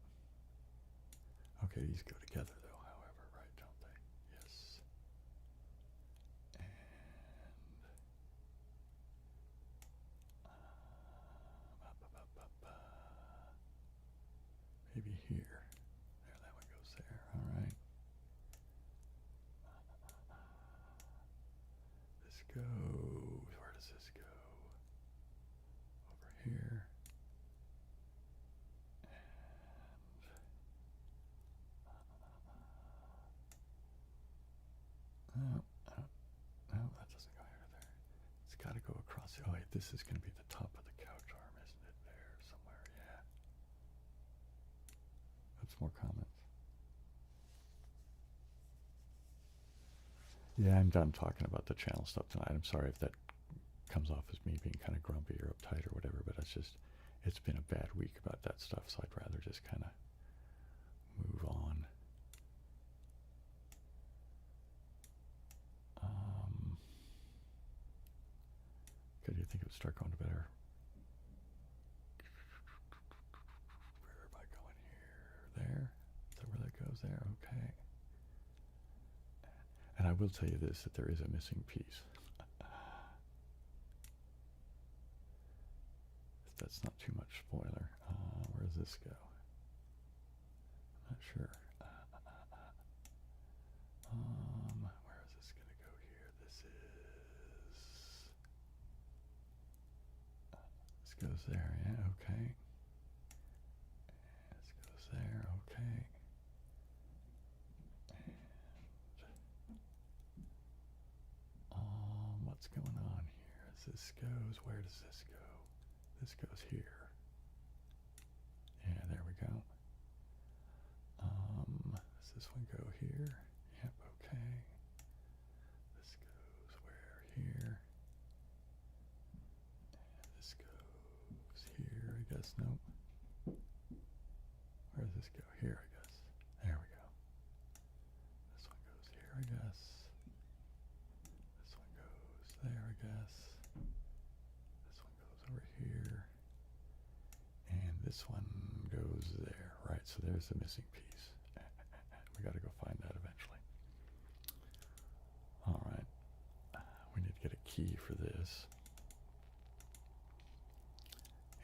Okay, these go together though, however, right, don't they? Yes. And maybe here. There, that one goes there. All right. This goes. Where does this go? Over here. Oh wait, this is going to be the top of the couch arm, isn't it? There somewhere, yeah. That's more comments. Yeah, I'm done talking about the channel stuff tonight. I'm sorry if that comes off as me being kind of grumpy or uptight or whatever, but it's been a bad week about that stuff, so I'd rather just kind of move on. Good, you think it would start going to better? Where am I going here? There? Is that where that goes? There? Okay. And I will tell you this, that there is a missing piece. That's not too much spoiler. Where does this go? I'm not sure. Where is this going to go here? This goes there, yeah, okay. This goes there, okay. And what's going on here? As this goes, where does this go? This goes here. Yeah, there we go. Does this one go here? Yep, okay. This goes where? Here. And this goes here, I guess. Nope. Where does this go? Here, I guess. There we go. This one goes here, I guess. This one goes there, I guess. This one goes over here. And this one goes there, right? So there's the missing piece. We got to go find that eventually. All right. We need to get a key for this.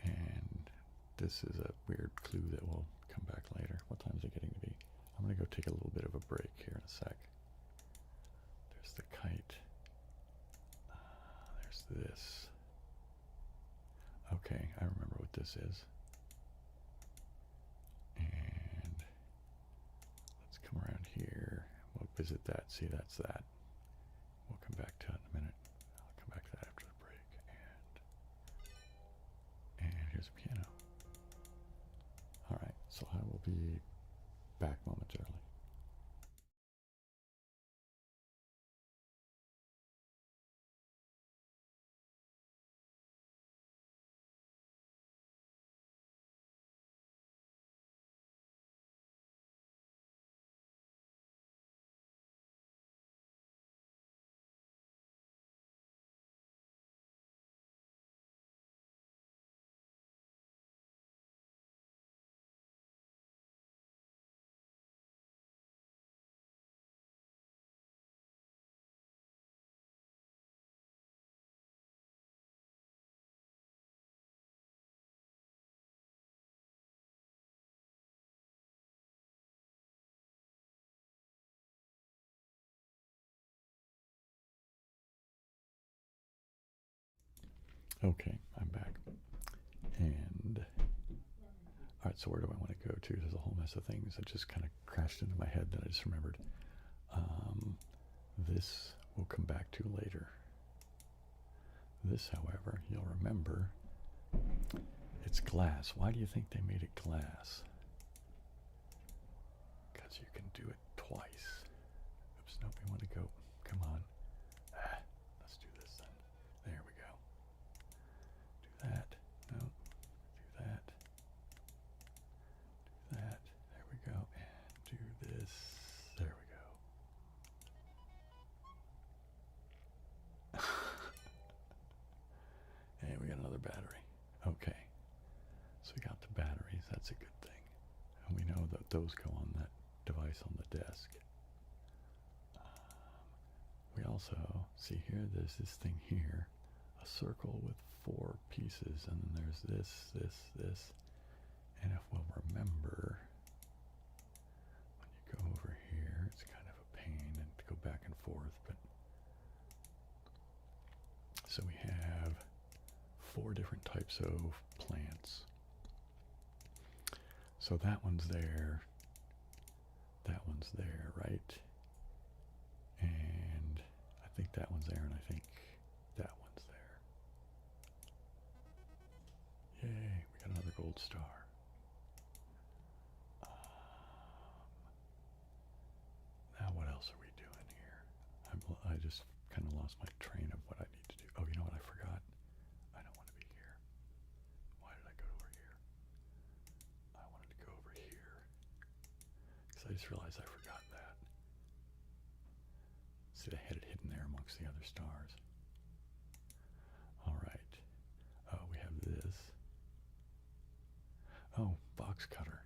And this is a weird clue that will come back later. What time is it getting to be? I'm going to go take a little bit of a break here in a sec. There's the kite. There's this. Okay, I remember what this is. And let's come around here. We'll visit that. See, that's that. We'll come back to it in a minute. I'll come back to that after the break. And here's a piano. All right, so I will be back momentarily. Okay, I'm back. And all right, so where do I want to go to? There's a whole mess of things that just kind of crashed into my head that I just remembered. This we'll come back to later. This, however, you'll remember, it's glass. Why do you think they made it glass? Because you can do it twice. Oops, nope, we want to go. Come on. Let's do this then. There we go. Do that. No. Do that. Do that. There we go. And do this. There we go. And we got another battery. Okay. So we got the batteries. That's a good thing. And we know that those go on that device on the desk. We also see here, there's this thing here, a circle with 4 pieces, and then there's this. And if we'll remember, when you go over here, it's kind of a pain and to go back and forth, but so we have 4 different types of plants. So that one's there, right? And I think that one's there, and I think that one's there. gold star. Now what else are we doing here? I just kind of lost my train of what I need to do. Oh, you know what I forgot? I don't want to be here. Why did I go over here? I wanted to go over here. Because I just realized I forgot that. See, I had it hidden there amongst the other stars. Alright. Oh, we have this. Oh, box cutter.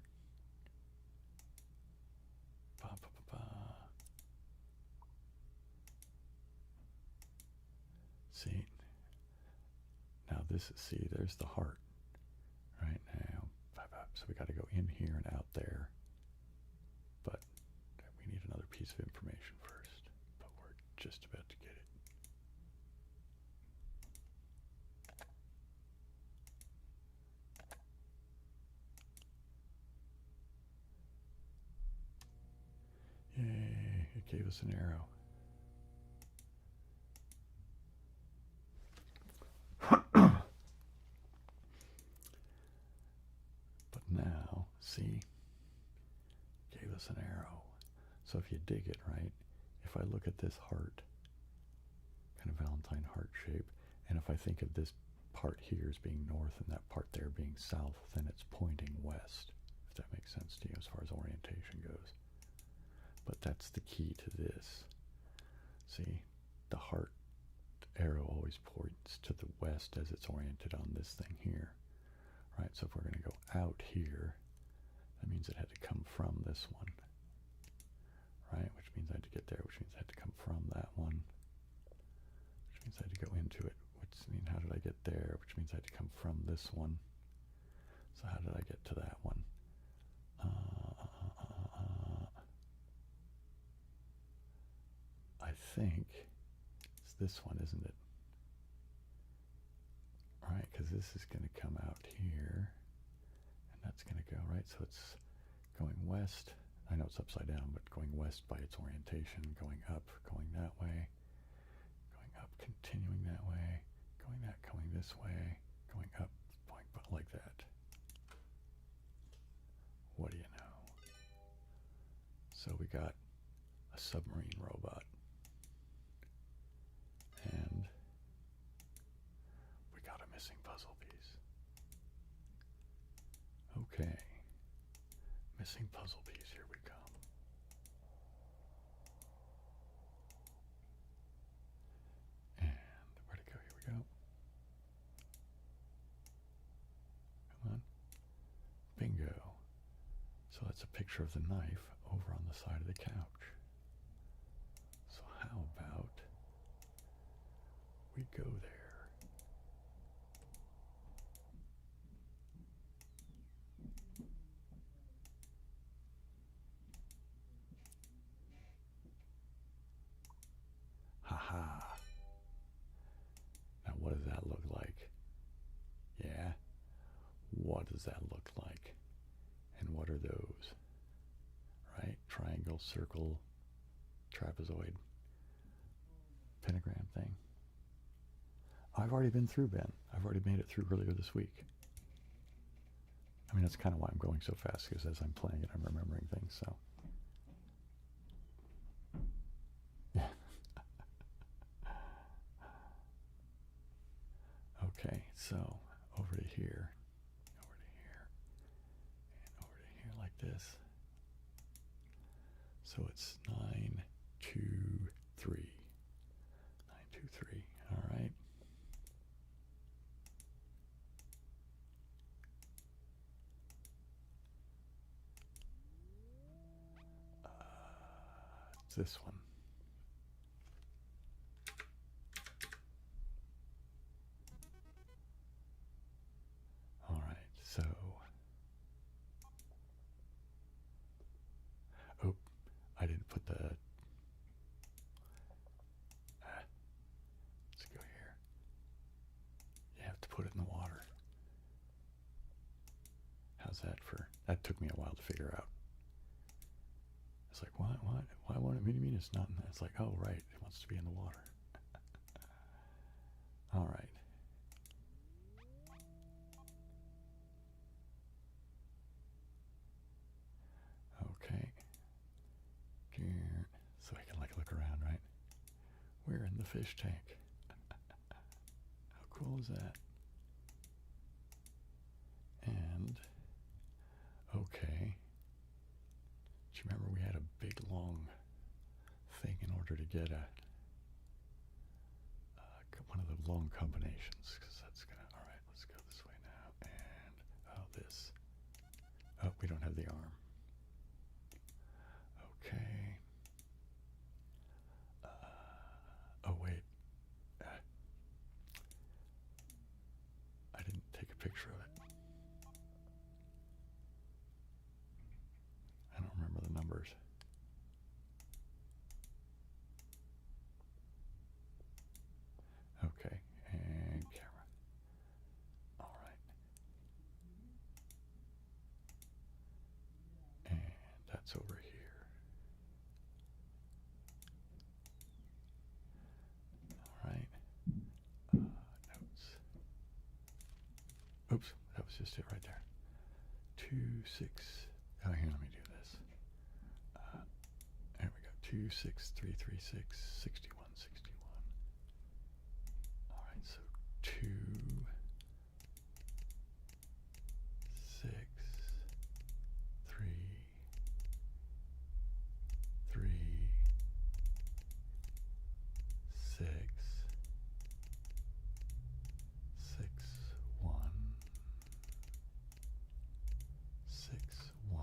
Ba, ba, ba, ba. See, now this is, see, there's the heart, right now. So we got to go in here and out there, but we need another piece of information first, but we're just about to get it. Yay, it gave us an arrow. But now, see, gave us an arrow. So if you dig it, right, if I look at this heart, kind of Valentine heart shape, and if I think of this part here as being north and that part there being south, then it's pointing west, if that makes sense to you as far as orientation goes. But that's the key to this. See, the heart arrow always points to the west as it's oriented on this thing here. Right, so if we're going to go out here, that means it had to come from this one. Right, which means I had to get there, which means I had to come from that one. Which means I had to go into it, which means how did I get there? Which means I had to come from this one. So how did I get to that one? I think it's this one, isn't it? Right, because this is going to come out here, and that's going to go, right? So it's going west. I know it's upside down, but going west by its orientation, going up, going that way, going up, continuing that way, going this way, going up, going like that. What do you know? So we got a submarine robot, and we got a missing puzzle piece. Okay, missing puzzle piece, here we come. And where'd it go? Here we go. Come on. Bingo. So that's a picture of the knife over on the side of the couch. So how about we go there? Haha. Now what does that look like? Yeah? What does that look like? And what are those? Right? Triangle, circle, trapezoid, pentagram thing. I've already been through, Ben. I've already made it through earlier this week. I mean, that's kind of why I'm going so fast, because as I'm playing it, I'm remembering things, so. Yeah. Okay, so over to here, and over to here like this. So it's 9, 2, 3. 9, 2, 3. All right. It's this one. All right. So. Oh, I didn't put the. Let's go here. You have to put it in the water. How's that for? That took me a while to figure out. It's like, what? Why won't it mean it's not in that? It's like, oh, right. It wants to be in the water. All right. the fish tank. How cool is that? And, okay. Do you remember we had a big long thing in order to get one of the long combinations? Because that's gonna, all right, let's go this way now. And, oh, this. Oh, we don't have the arm. Okay. Oh, wait. I didn't take a picture of it. I don't remember the numbers. Okay, and camera. All right. And that's over here. All right. Notes. Oops, that was just it right there. 2, 6. Oh, here, let me do this. There we go. 2, 6, 3, 3, 6, 61, 61. All right, so 2, 6, 3, 3, 6, 6, 1, 6, 1.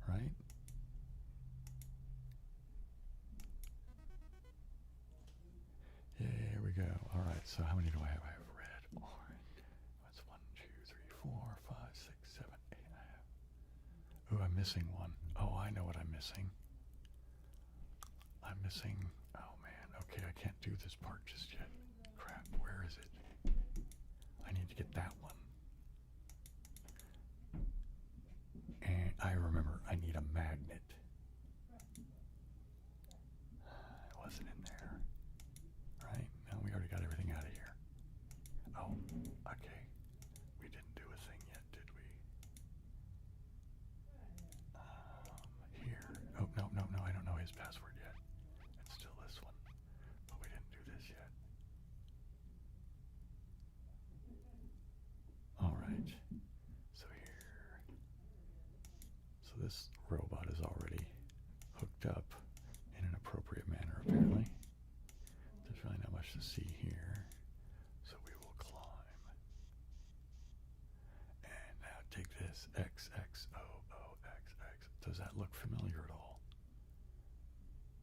Right? Yeah, here we go. All right, so how many do I have? I have red, orange. That's 1, 2, 3, 4, 5, 6, 7, 8. I have. Ooh, I'm missing one. Oh, I know what I'm missing. I'm missing. Oh man. Okay, I can't do this part just yet. Crap. Where is it? I need to get that one. And I remember I need a magnet. It wasn't in there. Right? No, we already got everything out of here. Oh, okay. We didn't do a thing yet, did we? Here. Oh, no, no, no, I don't know his password yet. It's still this one. But we didn't do this yet. All right. So here. So this robot is already hooked up in an appropriate manner, apparently. There's really not much to see here. So we will climb. And now take this. X, X, O, O, X, X. Does that look familiar at all?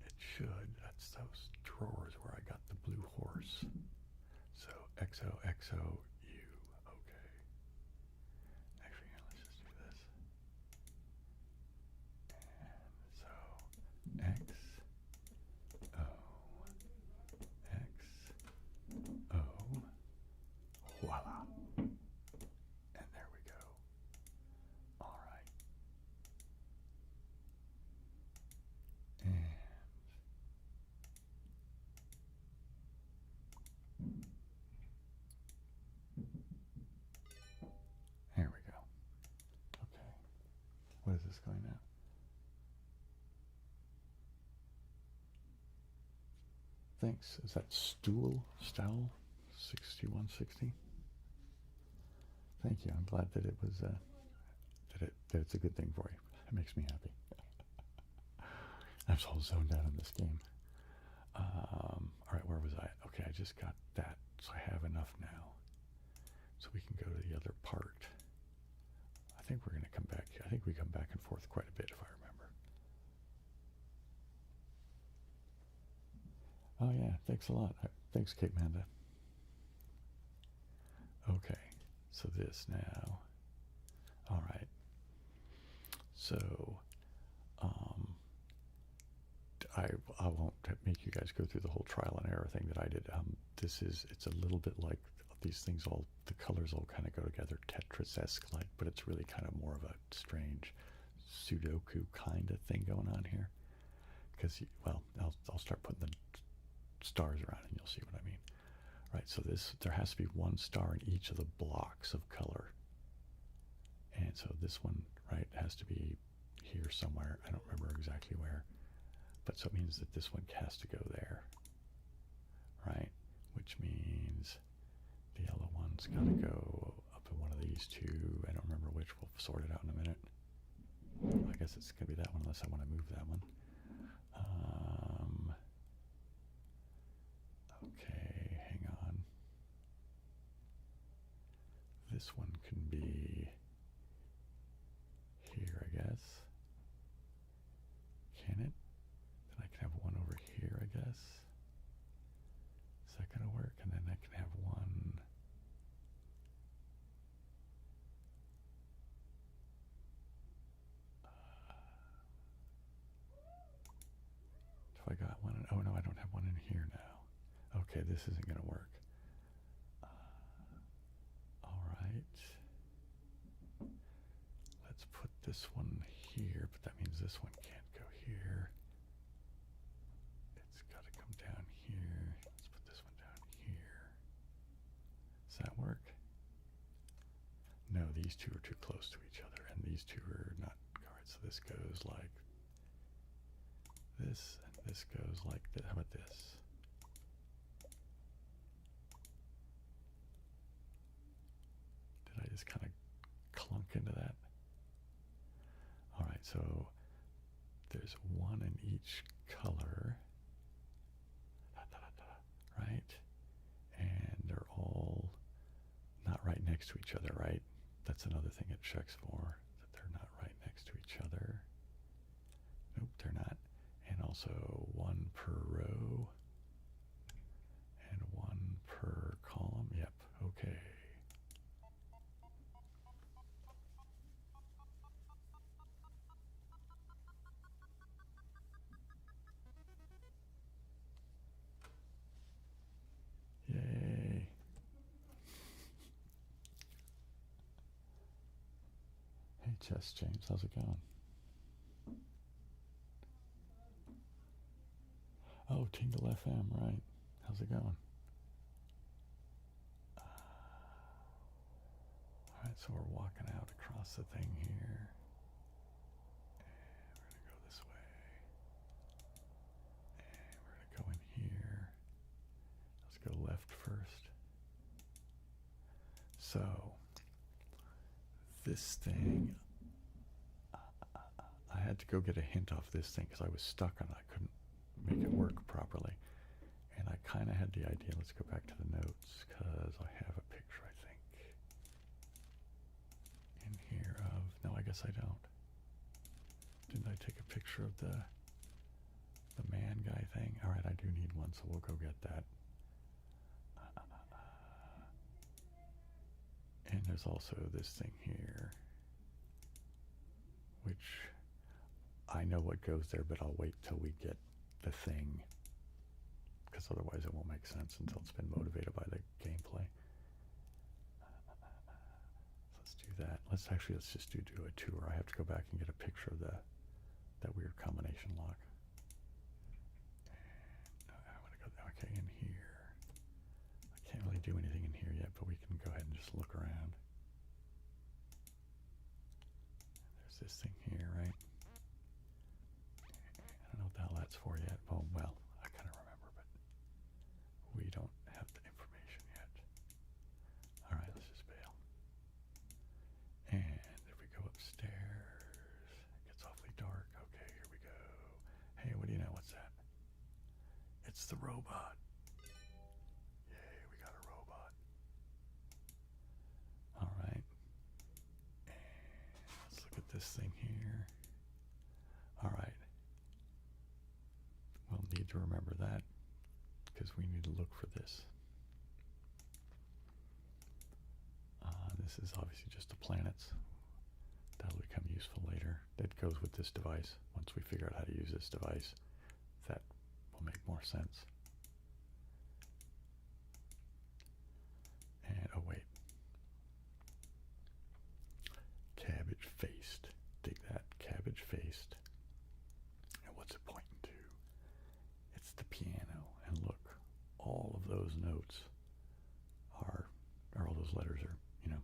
It should. That's those drawers where I got the blue horse. So X, O, X, O, U. Okay. Actually, here, let's just do this. And so X, O, X, O, voila. And there we go. All right. And there we go. Okay. What is this going at? Thanks. Is that stool? 6160? Thank you. I'm glad that it was that it's a good thing for you. It makes me happy. I'm so zoned out on this game. All right, where was I? Okay, I just got that, so I have enough now. So we can go to the other part. I think we're going to come back. I think we come back and forth quite a bit, if I remember. Oh yeah, thanks a lot. Thanks, Kate Manda. Okay, so this now. All right. So, I won't make you guys go through the whole trial and error thing that I did. It's a little bit like these things the colors all kind of go together, Tetris-esque like, but it's really kind of more of a strange Sudoku kind of thing going on here. Because, well, I'll start putting the stars around and you'll see what I mean. Right, so there has to be one star in each of the blocks of color. And so this one, right, has to be here somewhere. I don't remember exactly where. But so it means that this one has to go there, right? Which means the yellow one's got to go up in one of these two. I don't remember which. We'll sort it out in a minute. I guess it's going to be that one unless I want to move that one. Okay, hang on. This one can be here, I guess. Can it? Then I can have one over here, I guess. Is that going to work? And then I can have one. If I got one, oh no, I don't have one in here now. Okay, this isn't going to work. All right. Let's put this one here, but that means this one can't go here. It's got to come down here. Let's put this one down here. Does that work? No, these two are too close to each other, and these two are not. All right, so this goes like this, and this goes like this. How about this? Did I just kind of clunk into that? All right, so there's one in each color, right? And they're all not right next to each other, right? That's another thing it checks for, that they're not right next to each other. Nope, they're not. And also one per row and one per column. Yep, okay. Yay. Hey, Chess James, how's it going? Oh, Tingle FM, right. How's it going? Alright, so we're walking out across the thing here. And we're going to go this way. And we're going to go in here. Let's go left first. So, this thing, I had to go get a hint off this thing because I was stuck on it. I couldn't make it work properly. And I kind of had the idea, let's go back to the notes because I have a picture, I think, in here of, no, I guess I don't. Didn't I take a picture of the man guy thing? All right, I do need one, so we'll go get that. And there's also this thing here, which I know what goes there, but I'll wait till we get the thing, because otherwise it won't make sense until it's been motivated by the gameplay. Let's do that. Let's just do a tour. I have to go back and get a picture of that weird combination lock. And I want to go, okay, in here. I can't really do anything in here yet, but we can go ahead and just look around. There's this thing here, right? I don't know what the hell that's for yet. Oh, well, I kind of remember, but we don't have the information yet. All right, let's just bail. And if we go upstairs, it gets awfully dark. Okay, here we go. Hey, what do you know? What's that? It's the robot. Yay, we got a robot. All right. And let's look at this thing here. All right. We'll need to remember that because we need to look for this. This is obviously just the planets. That'll become useful later. That goes with this device. Once we figure out how to use this device, that will make more sense. And, oh wait. Cabbage faced. Dig that. Cabbage faced. And what's it pointing to? It's the piano. And look, all of those notes are, or all those letters are, you know,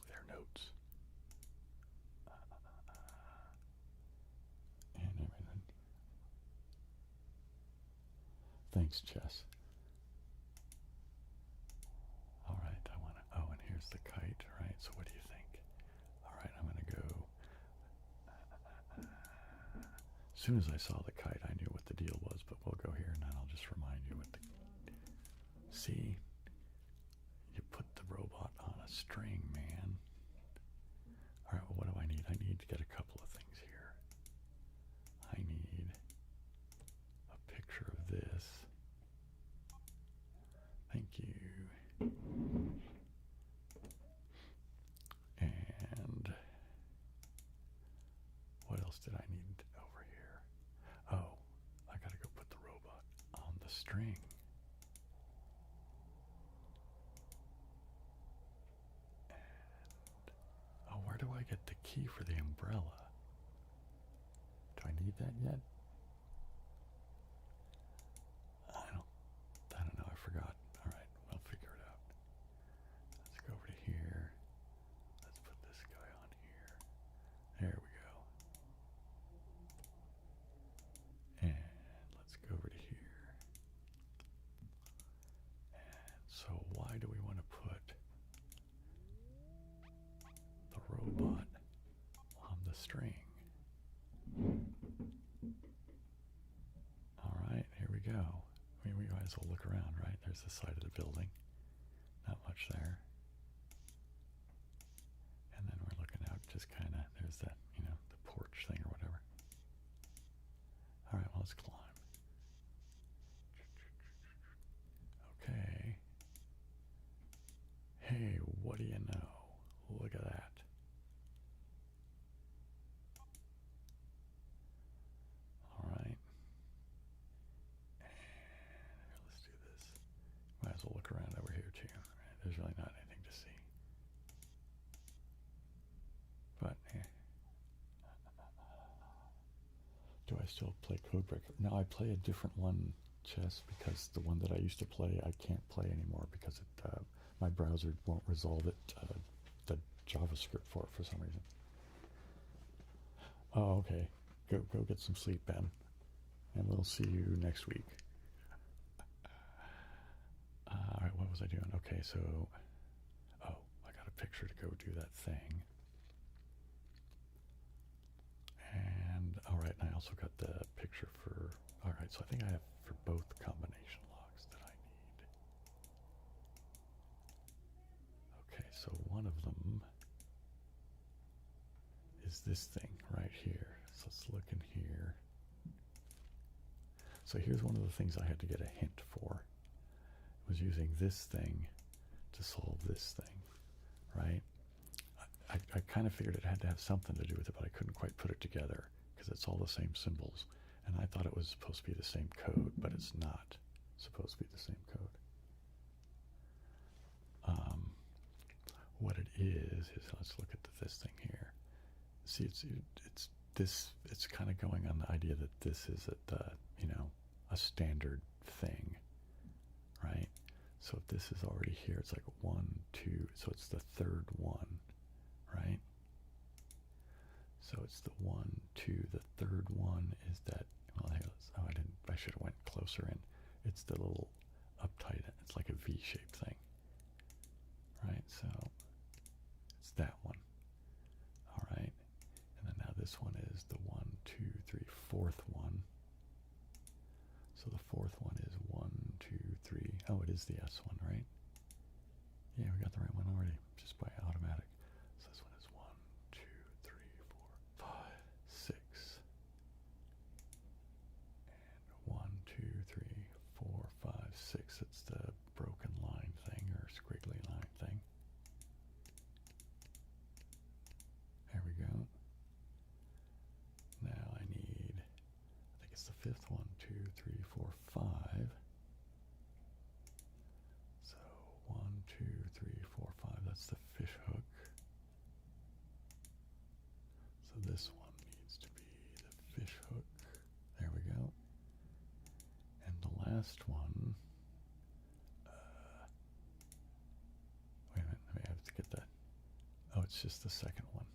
they're notes. And everything. Thanks, Chess. All right, I want to, oh, and here's the kite, right? So what do you think? All right, I'm going to go. As soon as I saw the kite, I knew what the deal was, but we'll go here and then I'll just remind you what the, see, you put the robot on a string, man. All right, well, what do I need? I need to get a couple of things here. I need a picture of this. Thank you. And what else did I need over here? Oh, I gotta go put the robot on the string. And, oh, where do I get the key for the umbrella? Do I need that yet? I don't know, I forgot. All right, we'll figure it out. Let's go over to here. Let's put this guy on here. There we go. And let's go over to here. And so why do we want to put the robot on the string? All right, here we go. I mean, we might as well look around, right? There's the side of the building. Not much there. And then we're looking out just kind of, there's that, you know, the porch thing or whatever. All right, well, let's climb. Okay. Hey, what do you know? Look at that. All right. And let's do this. Might as well look around over here too. Right? There's really not anything to see. But do I still play Codebreaker? No, I play a different one, Chess, because the one that I used to play I can't play anymore because it, my browser won't resolve it, the JavaScript for it for some reason. Oh, okay. Go get some sleep, Ben, and we'll see you next week. All right, what was I doing? Okay, so, oh, I got a picture to go do that thing. And, all right, and I also got the picture for, all right, so I think I have for both combination logs that I need. Okay, so one of them is this thing right here. So let's look in here. So here's one of the things I had to get a hint for. It was using this thing to solve this thing, right? I kind of figured it had to have something to do with it, but I couldn't quite put it together because it's all the same symbols. And I thought it was supposed to be the same code, but it's not supposed to be the same code. What it is let's look at this thing here. See, it's kind of going on the idea that this is you know, a standard thing, right? So if this is already here, it's like 1, 2, so it's the third one, right? So it's the 1, 2, the third one is that, well, oh, I should have went closer in. It's the little uptight, it's like a V-shaped thing, right? So it's that one, all right? And then now this one is the 1, 2, 3, fourth one. So the fourth one is 1, 2, 3. Oh, it is the S one, right? Yeah, we got the right one already, just by automatic. So this one is 1, 2, 3, 4, 5, 6. And 1, 2, 3, 4, 5, 6. It's the broken line thing or squiggly line thing. There we go. Now I think it's the fifth one. 2, 3, 4, 5. So 1, 2, 3, 4, 5. That's the fish hook. So this one needs to be the fish hook. There we go. And the last one. Wait a minute. I have to get that. Oh, it's just the second one.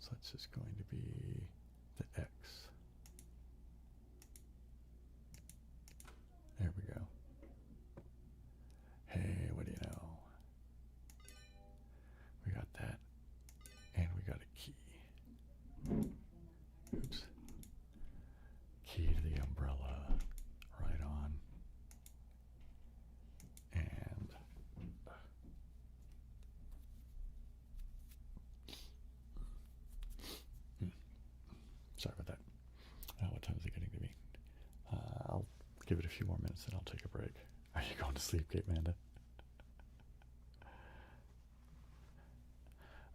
So it's just going to be the X. few more minutes and I'll take a break. Are you going to sleep, Kate Manda?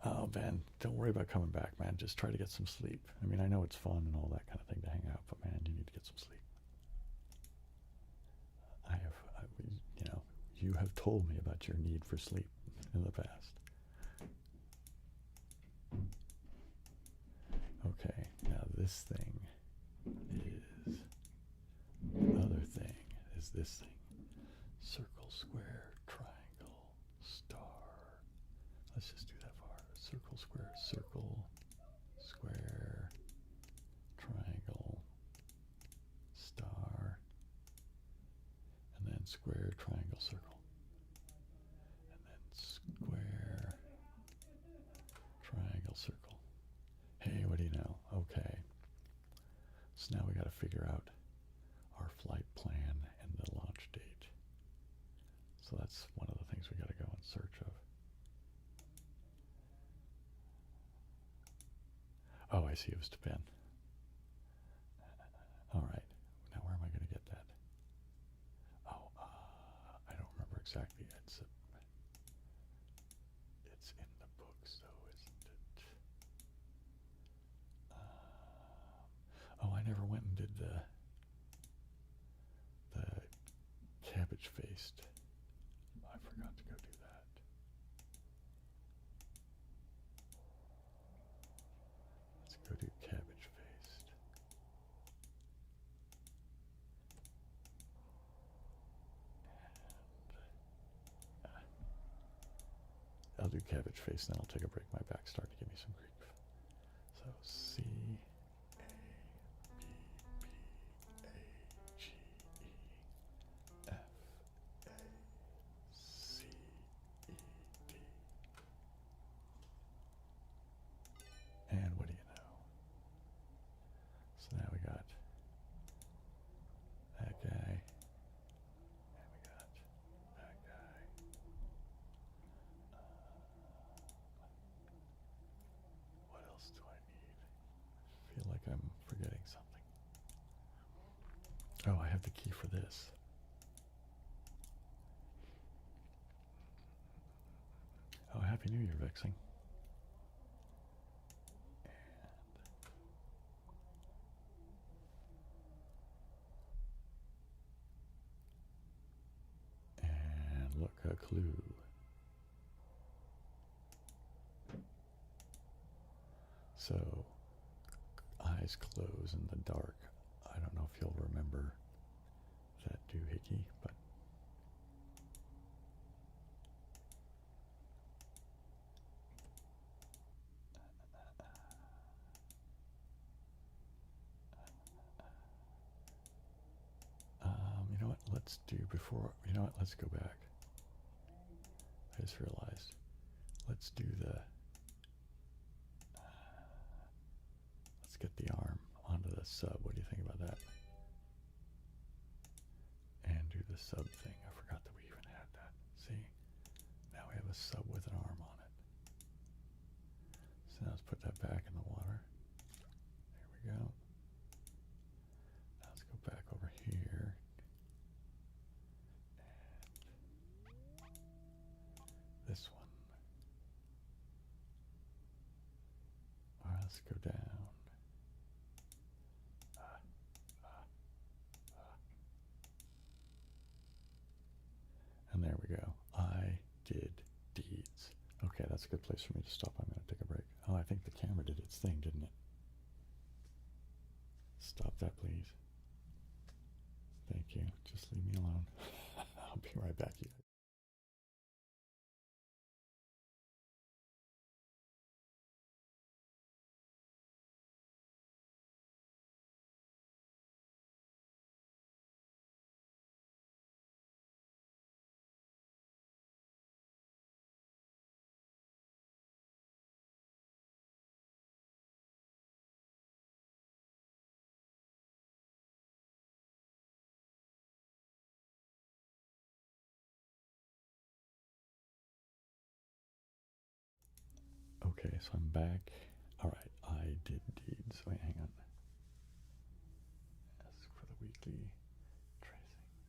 Oh, man, don't worry about coming back, man. Just try to get some sleep. I mean, I know it's fun and all that kind of thing to hang out, but man, you need to get some sleep. You know, you have told me about your need for sleep in the past. Okay, now this thing is, the other thing is this thing. Circle, square, triangle, star. Let's just do that far. Circle, square, triangle, star, and then square, triangle, circle. And then square, triangle, circle. Hey, what do you know? Okay. So now we got to figure out our flight plan and the launch date. So that's one of the things we got to go in search of. Oh, I see, it was to Ben. All right, now where am I going to get that? Oh, I don't remember exactly. It's in the books, though, isn't it? Oh, I never went and did the cabbage faced. I forgot to go do that. Let's go do cabbage faced. I'll do cabbage face, then I'll take a break. My back's starting to give me some grief. So C A B B A G E F A C E D. And what do you know? So now we got that guy, and we got that guy. What else do I need? I feel like I'm forgetting something. Oh, I have the key for this. Oh, Happy New Year, Vexing. And look, a clue. So, eyes close in the dark. I don't know if you'll remember that doohickey, but you know what? Let's do before. You know what? Let's go back. I just realized. Let's do the. Let's get the arm onto the sub. What do you think about that? And do the sub thing. I forgot that we even had that. See? Now we have a sub with an arm on it. So now let's put that back in the water. There we go. Now let's go back over here. And this one. Alright, let's go down. And there we go. I did deeds. Okay, that's a good place for me to stop. I'm going to take a break. Oh, I think the camera did its thing, didn't it? Stop that, please. Thank you. Just leave me alone. I'll be right back, you guys. Okay, so I'm back. All right, I did deeds. Wait, hang on. Ask for the weekly tracing.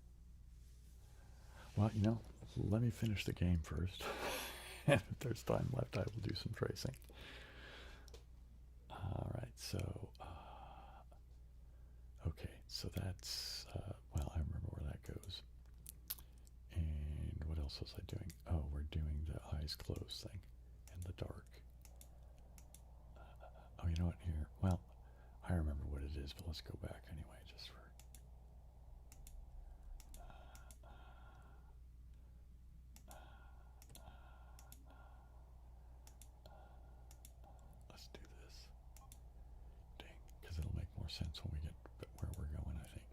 Well, you know, let me finish the game first. And if there's time left, I will do some tracing. All right, so, okay, so that's, well, I remember where that goes. And what else was I doing? Oh, we're doing the eyes closed thing in the dark. Oh, you know what, here, well, I remember what it is, but let's go back anyway, just for... let's do this. Dang, because it'll make more sense when we get where we're going, I think.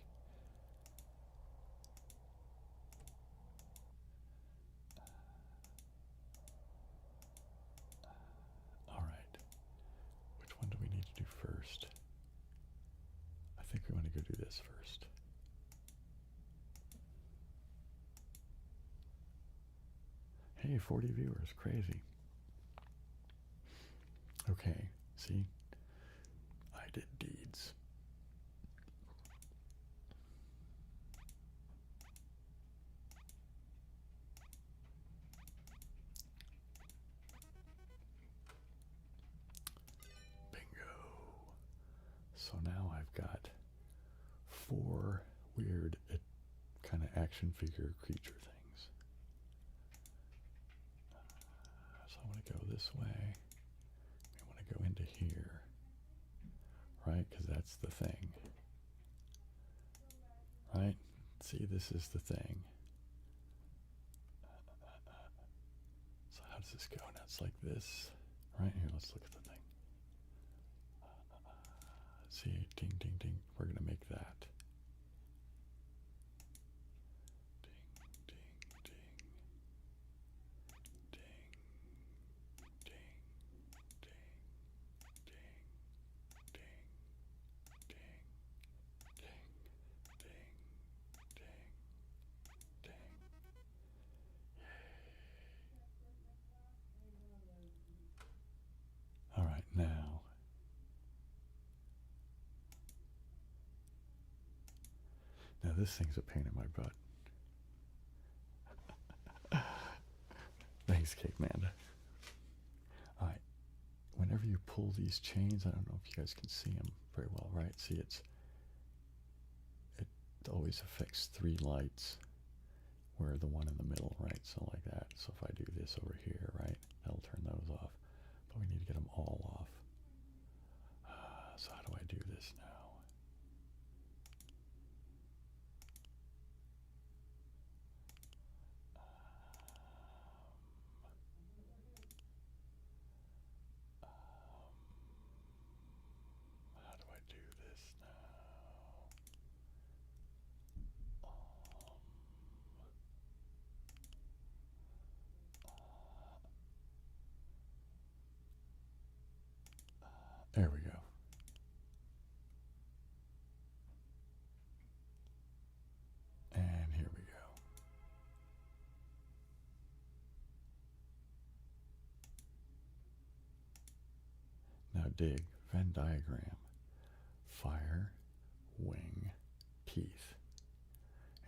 All right. Which one do we need to do first? I think we want to go do this first. Hey, 40 viewers, crazy. Okay, see? I did deeds. Bingo. So now I've got 4 weird kind of action figure creature things. So I want to go this way. I want to go into here. Right? Because that's the thing. Right? See, this is the thing. So how does this go? Now it's like this. Right here, let's look at the thing. See, ding, ding, ding. We're going to make that. Ding, ding, ding. Ding, ding, ding, ding, ding, ding, ding, ding, ding, ding. Yay. All right, now. Now this thing's a pain in my butt. Thanks, Cake Manda. All right. Whenever you pull these chains, I don't know if you guys can see them very well, right? See, it always affects 3 lights, where the one in the middle, right? So like that. So if I do this over here, right, that'll turn those off. But we need to get them all off. So how do I do this now? How do I do this now? There we go. And here we go. Now dig, Venn diagram. Fire, wing, teeth.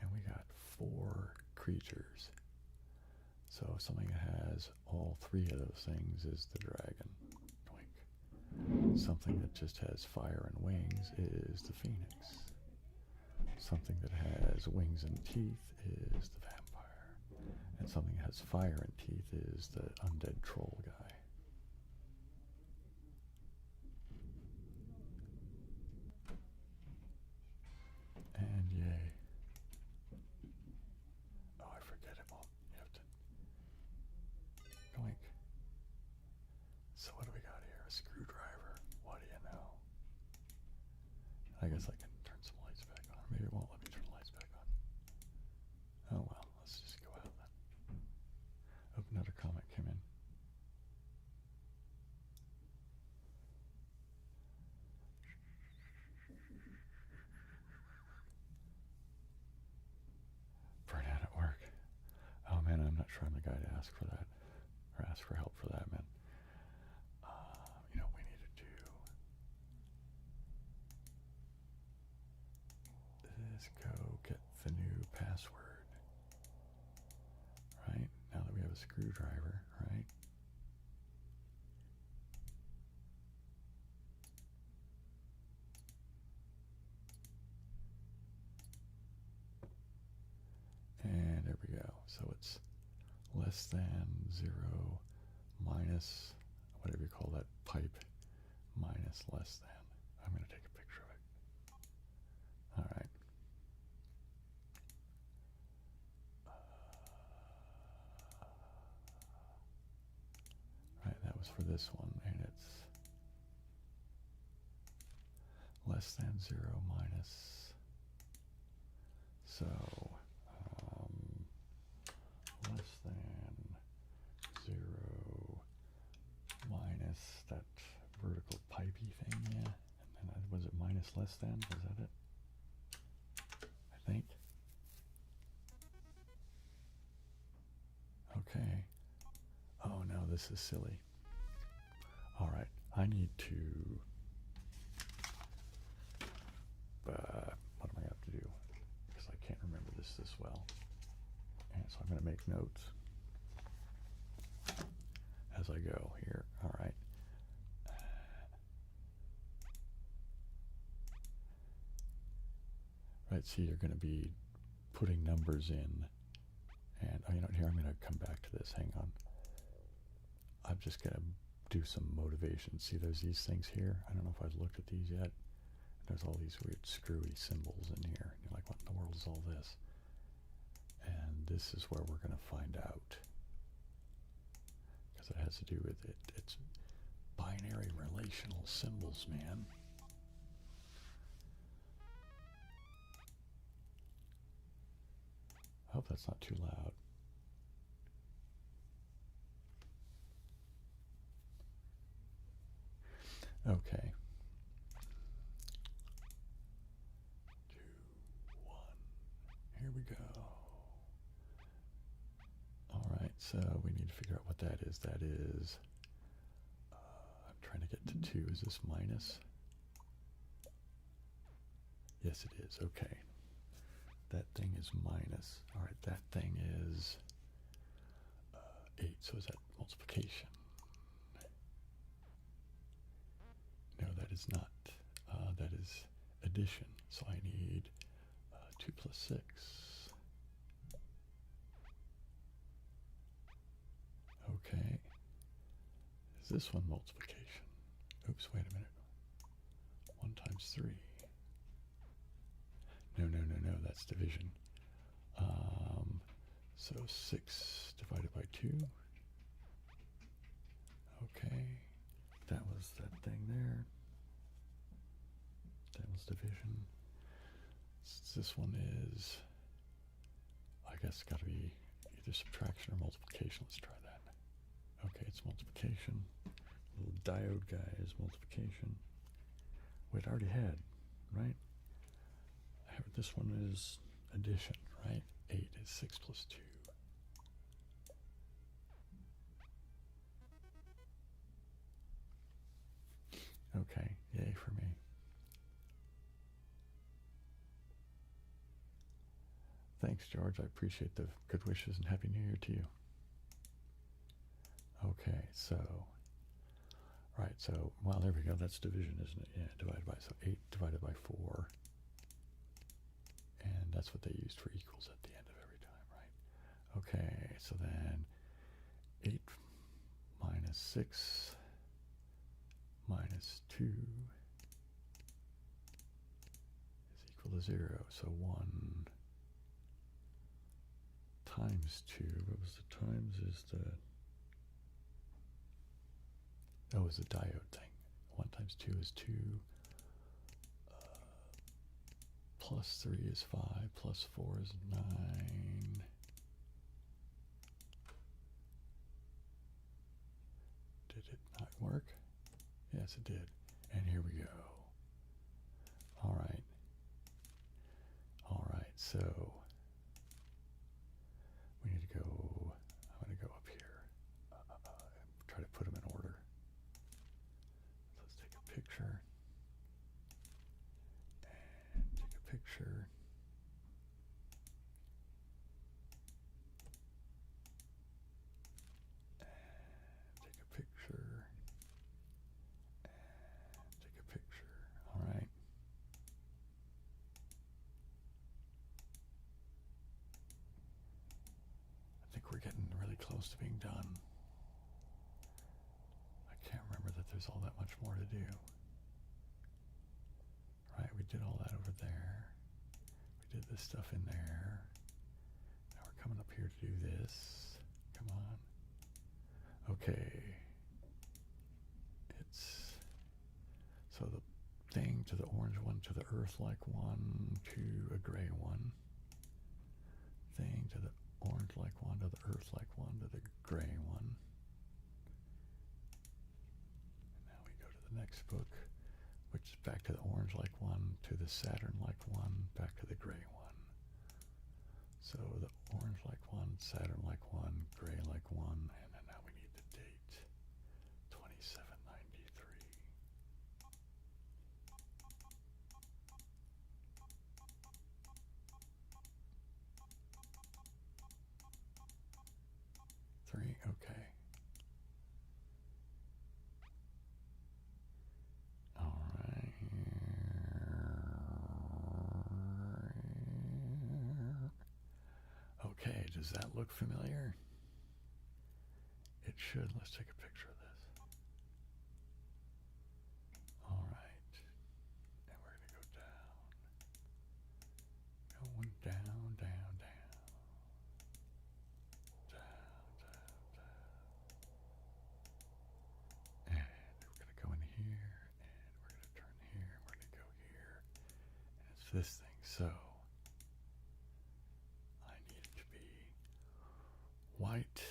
And we got 4 creatures. So something that has all 3 of those things is the dragon. Doink. Something that just has fire and wings is the phoenix. Something that has wings and teeth is the vampire. And something that has fire and teeth is the undead troll guy. And yay. Oh, I forget it. Well, you have to... Doink. So what do we got here? A screwdriver. What do you know? I guess I can turn some lights back on. Or maybe it won't let me turn the lights back on. Oh well, let's just go out then. Oh, another comment came in. Burnout at work. Oh man, I'm not sure I'm the guy to ask for that. Or ask for help for that, man. You know what we need to do? Is go get the new password. a screwdriver, right? And there we go. So it's less than 0 minus whatever you call that pipe minus less than. I'm going to take a picture of it. All right. Right, that was for this one, and it's less than 0 minus. So less than 0 minus that vertical pipey thing, yeah. And then was it minus less than? Was that it? I think. Okay. Oh no, this is silly. All right, I need to. What am I have to do? Because I can't remember this well. And so I'm going to make notes as I go here. All right. Right, see, you're going to be putting numbers in. And, oh, you know, here, I'm going to come back to this. Hang on. I'm just going to do some motivation. See, there's these things here. I don't know if I've looked at these yet. There's all these weird screwy symbols in here. And you're like, what in the world is all this? And this is where we're going to find out. Because it has to do with it. It's binary relational symbols, man. I hope that's not too loud. Okay. 2, 1. Here we go. All right, so we need to figure out what that is. That is, I'm trying to get to 2. Is this minus? Yes, it is. Okay. That thing is minus. All right, that thing is 8. So is that multiplication? No, that is not. That is addition. So I need 2 plus 6. Okay. Is this one multiplication? Oops, wait a minute. 1 times 3. No, that's division. So 6 divided by 2. Okay. That was that thing there. That was division. This one is, I guess, got to be either subtraction or multiplication. Let's try that. Okay, it's multiplication. Little diode guy is multiplication. Wait, I already had, right? This one is addition, right? 8 is 6 plus 2. Okay, yay for me. Thanks, George. I appreciate the good wishes and Happy New Year to you. Okay, so, right, so, well, there we go. That's division, isn't it? Yeah, divided by, so 8 divided by 4. And that's what they used for equals at the end of every time, right? Okay, so then 8 minus 6 minus 2 is equal to 0. So 1 times 2, what was the times is the, oh, it's the diode thing. 1 times 2 is 2. Plus 3 is 5, plus 4 is 9. Did it not work? Yes, it did. And here we go. All right. All right, so we need to go, I'm going to go up here. Try to put them in order. Let's take a picture. Picture. like we're getting really close to being done. I can't remember that there's all that much more to do. Right, we did all that over there. We did this stuff in there. Now we're coming up here to do this. Come on. Okay. It's so the thing to the orange one, to the earth-like one, to a gray one. Thing to the orange-like one, to the earth-like one, to the gray one. And now we go to the next book, which is back to the orange-like one, to the Saturn-like one, back to the gray one. So the orange-like one, Saturn-like one, gray-like one, and then now we need the date, 2793. Okay. All right. Okay, does that look familiar? It should. Let's take a picture of this. All right. And we're going to go down. Going down, down, down. Down, down, down. And we're going to go in here, and we're going to turn here, and we're going to go here. And it's this thing. So I need it to be white,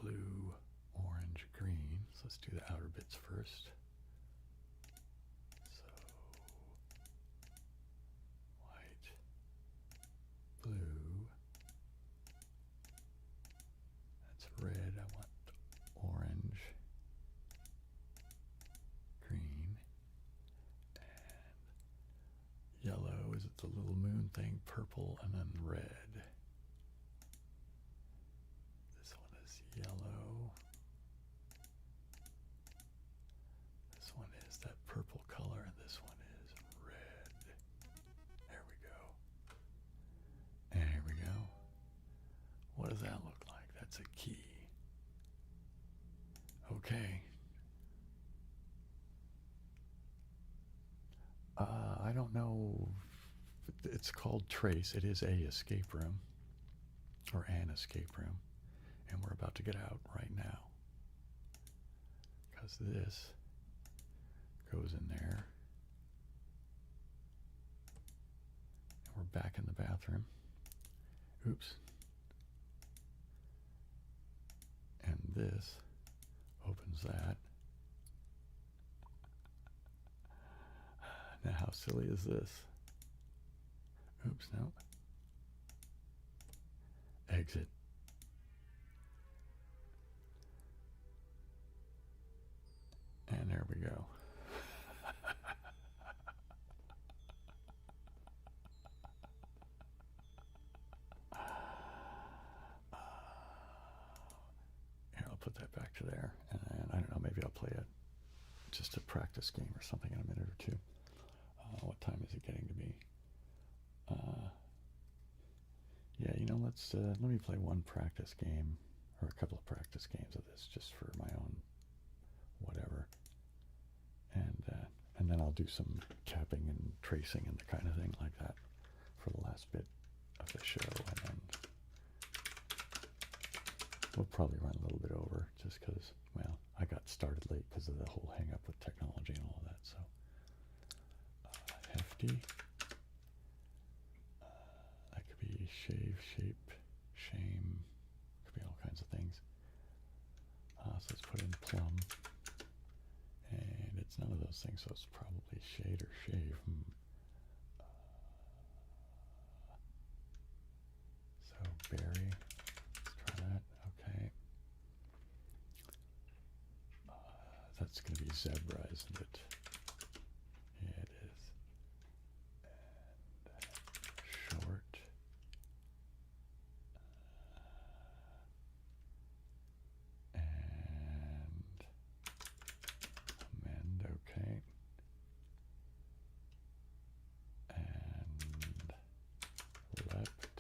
blue, orange, green. So let's do the outer bits first. So white, blue, that's red. I want orange, green, and yellow. Is it the little moon thing? Purple, and then red. This one is yellow. This one is that purple color, and this one is red. There we go. And here we go. What does that look like? That's a key. Okay. I don't know. It's called Trace. It is a escape room, or an escape room, and we're about to get out right now because this goes in there, and we're back in the bathroom. Oops. And this opens that. Now, how silly is this? Oops, no. Exit. And there we go. Here, I'll put that back to there. And I don't know, maybe I'll play just a practice game or something in a minute or two. What time is it getting to be? Yeah, you know, let me play one practice game, or a couple of practice games of this, just for my own whatever. And then I'll do some tapping and tracing and the kind of thing like that for the last bit of the show, and then we'll probably run a little bit over, just because, well, I got started late because of the whole hang-up with technology and all of that, so. Hefty. That could be shave, shape, shame. Could be all kinds of things. So let's put in plum. And it's none of those things, so it's probably shade or shave. So berry. Let's try that. Okay. That's going to be zebra, isn't it? Yeah, it is. And short. And amend, okay. And left.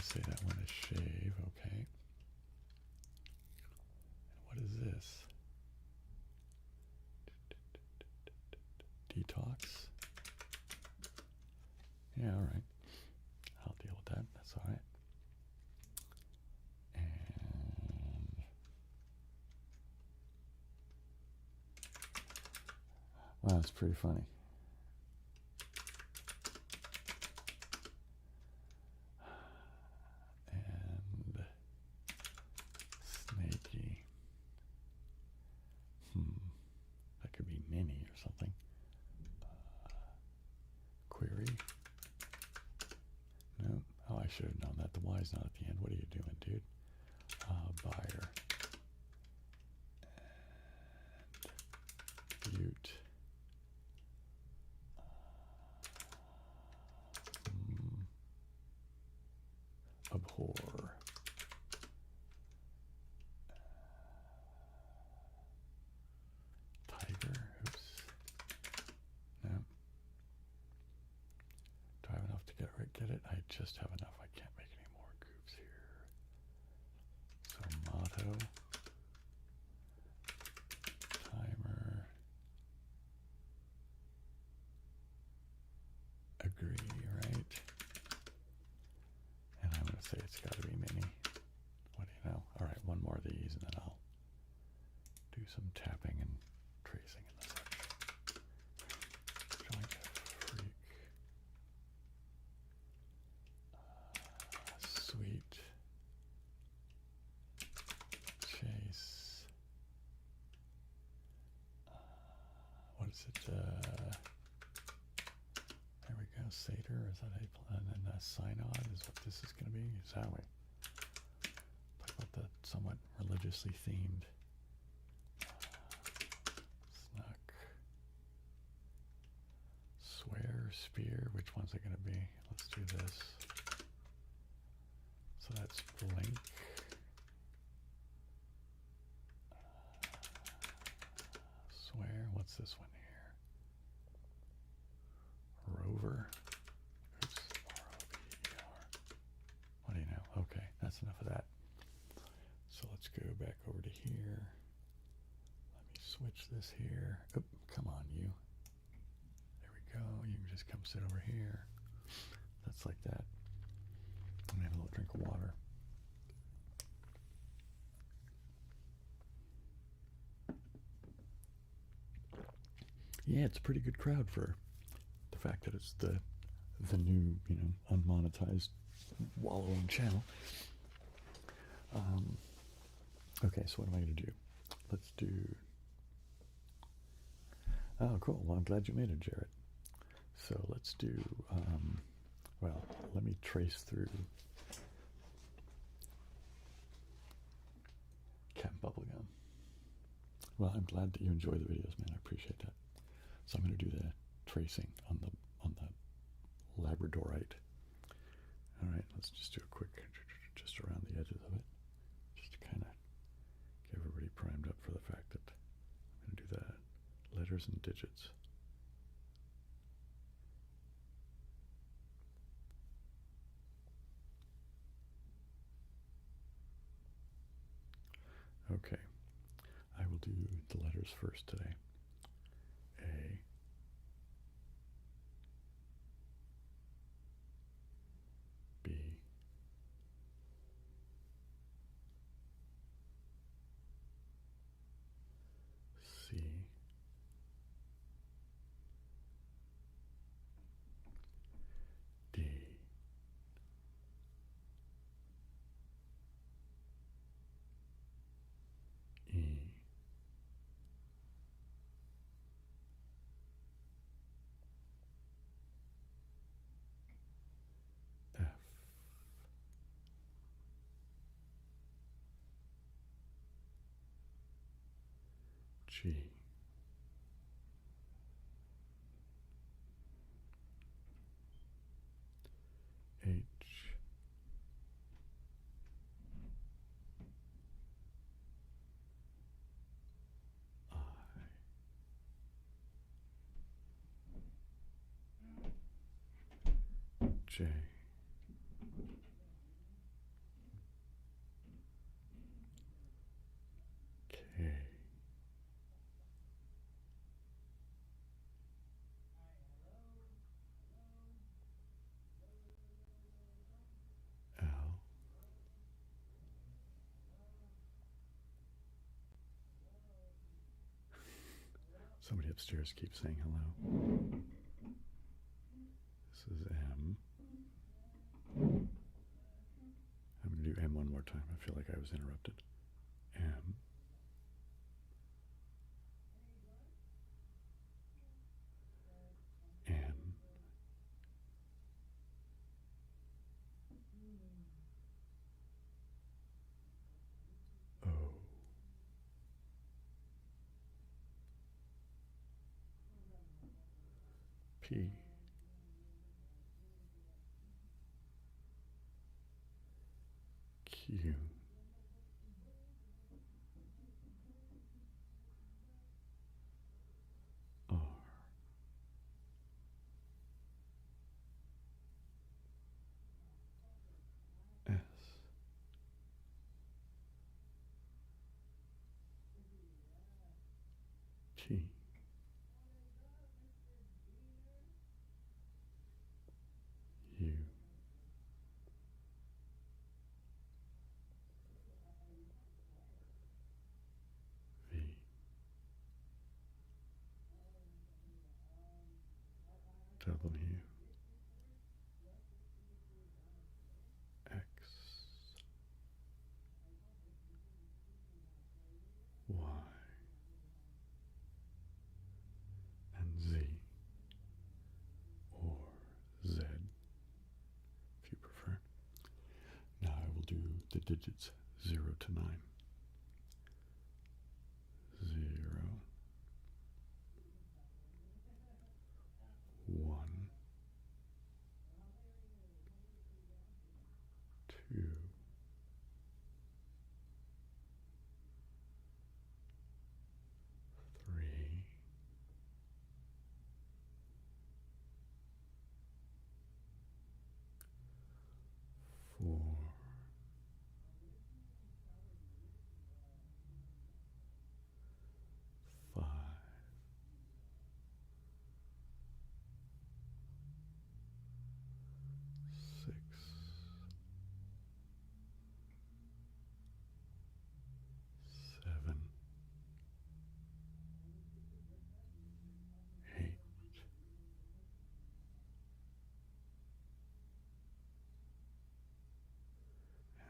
Let's say that one is shave, okay. And what is this? Detox. Yeah, all right. I'll deal with that. That's all right. And wow, that's pretty funny. And snaky. That could be ninny or something. Query. No. Oh, I should have known that. The Y's not at the end. What are you doing, dude? Buyer. And Butte. Abhor. Tiger. Oops. No. Do I have enough to get it? I just have enough. I can't make any more goofs here. So motto. Timer. Agree, right? And I'm going to say it's got to be mini. What do you know? All right, one more of these, and then I'll do some tapping and tracing and such. Joint freak. Sweet. Chase. What is it? There we go. Satyr. Is that a plan? And synod is what this is going to be. Zowie. Talk about the somewhat religiously themed. Snuck. Swear. Spear. Which one's it going to be? Let's do this. So that's blink. Swear. What's this one here? Rover. Oops. R-O-V-E-R. What do you know? Okay, that's enough of that. So let's go back over to here. Let me switch this here. Oop, come on, you. There we go. You can just come sit over here. That's like that. I'm gonna have a little drink of water. Yeah, it's a pretty good crowd for the fact that it's the new, unmonetized wallowing channel. Okay, so what am I going to do? Let's do... Oh, cool. Well, I'm glad you made it, Jared. So let's do... well, let me trace through Cat Bubblegum. Well, I'm glad that you enjoy the videos, man. I appreciate that. So I'm going to do the tracing on the Labradorite. All right, let's just do a quick, just around the edges of it, just to kind of get everybody primed up for the fact that I'm going to do that. Letters and digits. Okay, I will do the letters first today. A, B, C, D, E, F, G, H, I, J, Somebody upstairs keeps saying hello. This is M. I'm going to do M one more time. I feel like I was interrupted. M. N. O. P. Q. R. S. T. U. V. W. X. Y. And Z. Or Z, if you prefer. Now I will do the digits 0 to 9. 0, 1, 2, 3, 4, 5, 6, 7, 8,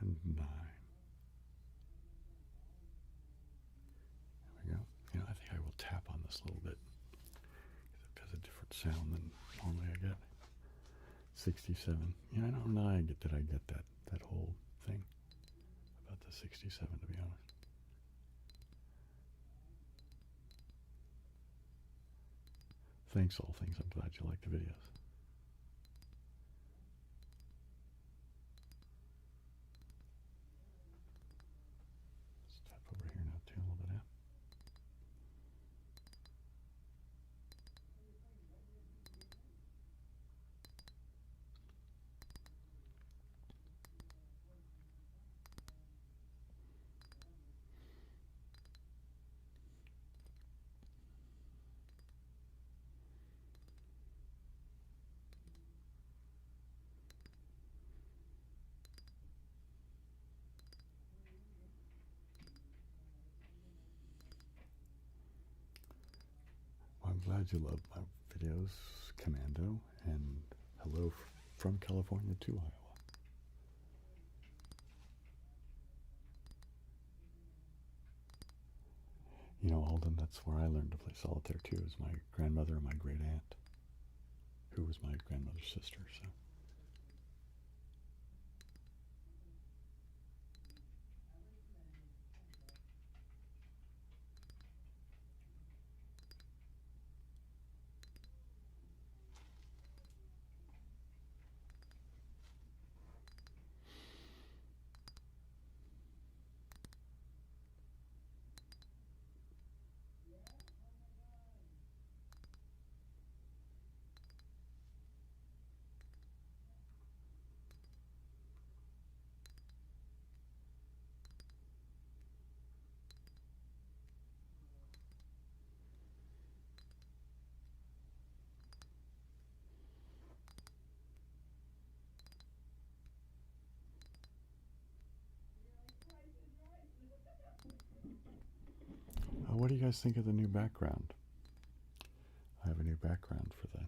and 9. There we go. I think I will tap on this a little bit because it has a different sound than normally I get. 67. I don't know. Did I get that whole thing about the 67, to be honest. Thanks, all things. I'm glad you like the videos. Let's tap over here now too a little bit. I'm glad you love my videos, Commando, and hello from California to Iowa. Alden, that's where I learned to play solitaire too, is my grandmother and my great aunt, who was my grandmother's sister, so. What do you guys think of the new background? have a new background for that.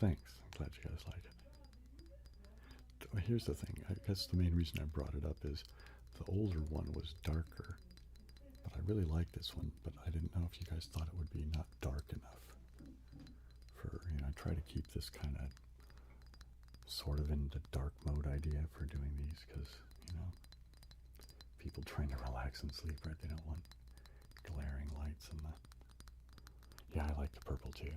Thanks. I'm glad you guys like it. Here's the thing. I guess the main reason I brought it up is the older one was darker, but I really like this one, but I didn't know if you guys thought it would be not dark enough for, I try to keep this kind of sort of in the dark mode idea for doing these because, people trying to relax and sleep, right? They don't want glaring lights and the... Yeah, I like the purple too.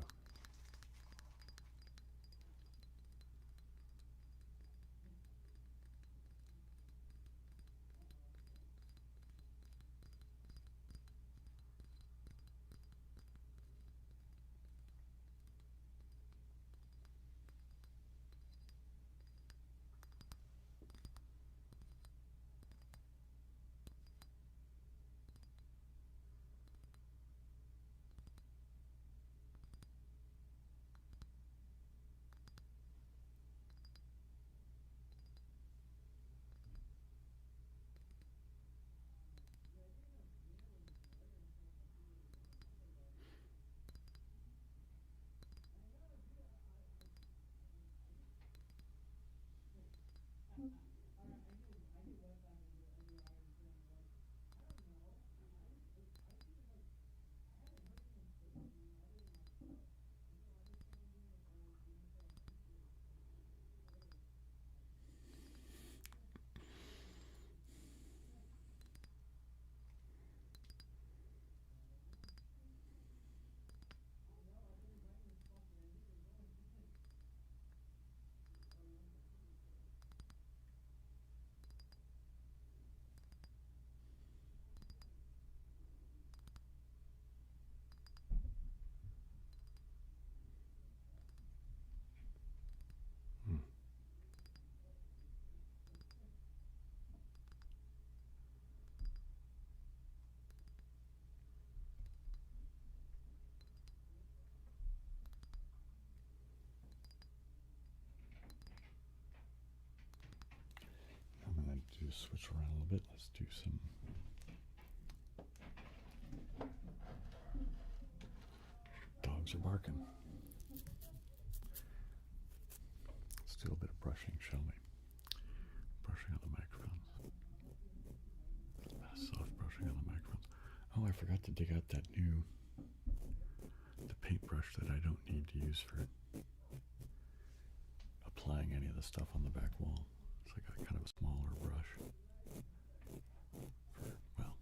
I'm going to switch around a little bit. Let's do some... Dogs are barking. Let's do a bit of brushing, shall we? Brushing on the microphones. Soft brushing on the microphones. Oh, I forgot to dig out that the paintbrush that I don't need to use for applying any of the stuff on the back wall. It's like a kind of a smaller brush. Well,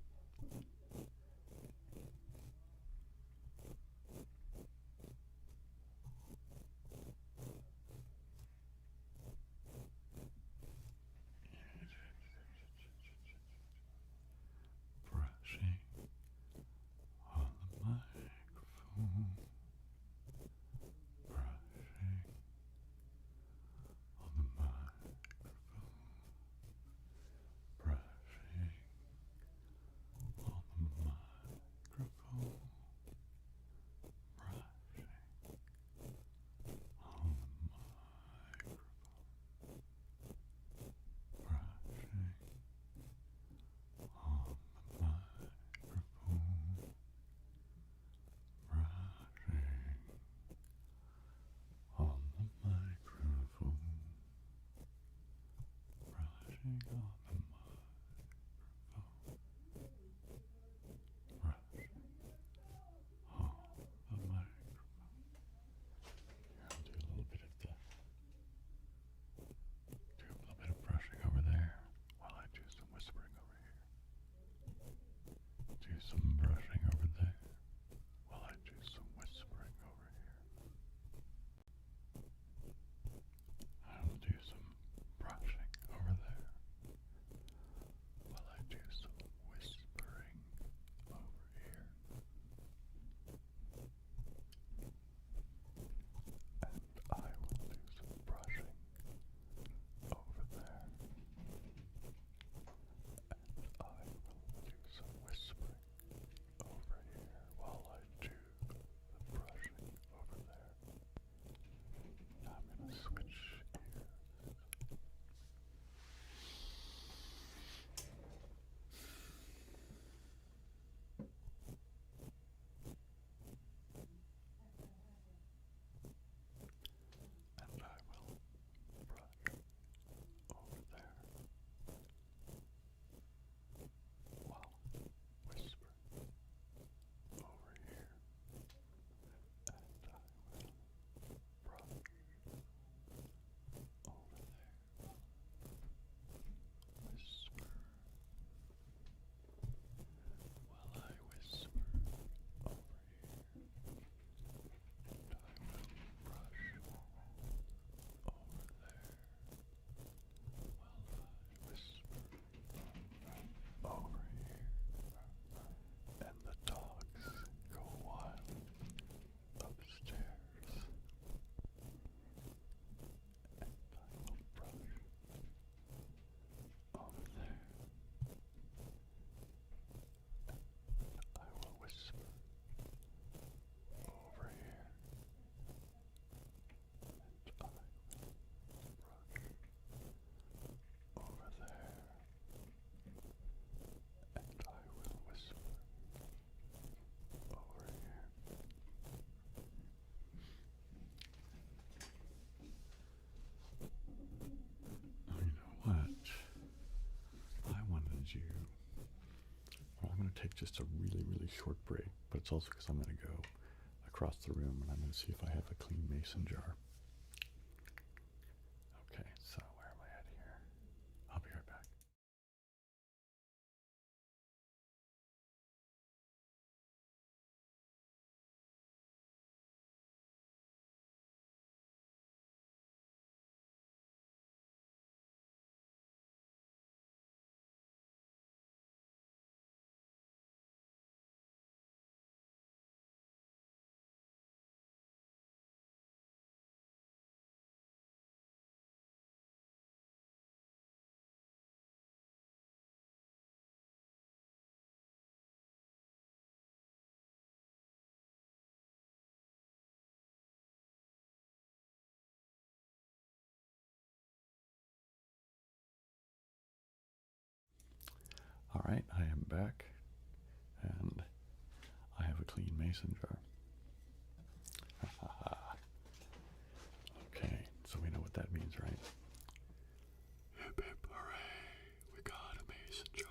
brushing on the microphone. Brushing on the microphone. Brushing on the microphone. Brushing on the microphone. Brushing on the microphone. I'm going to take just a really, really short break, but it's also because I'm going to go across the room and I'm going to see if I have a clean mason jar. Okay, so where am I at here? I'll be right back. All right, I am back, and I have a clean mason jar. Okay, so we know what that means, right? Hip hip hooray, we got a mason jar.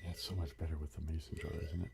Yeah, it's so much better with the mason jar, isn't it?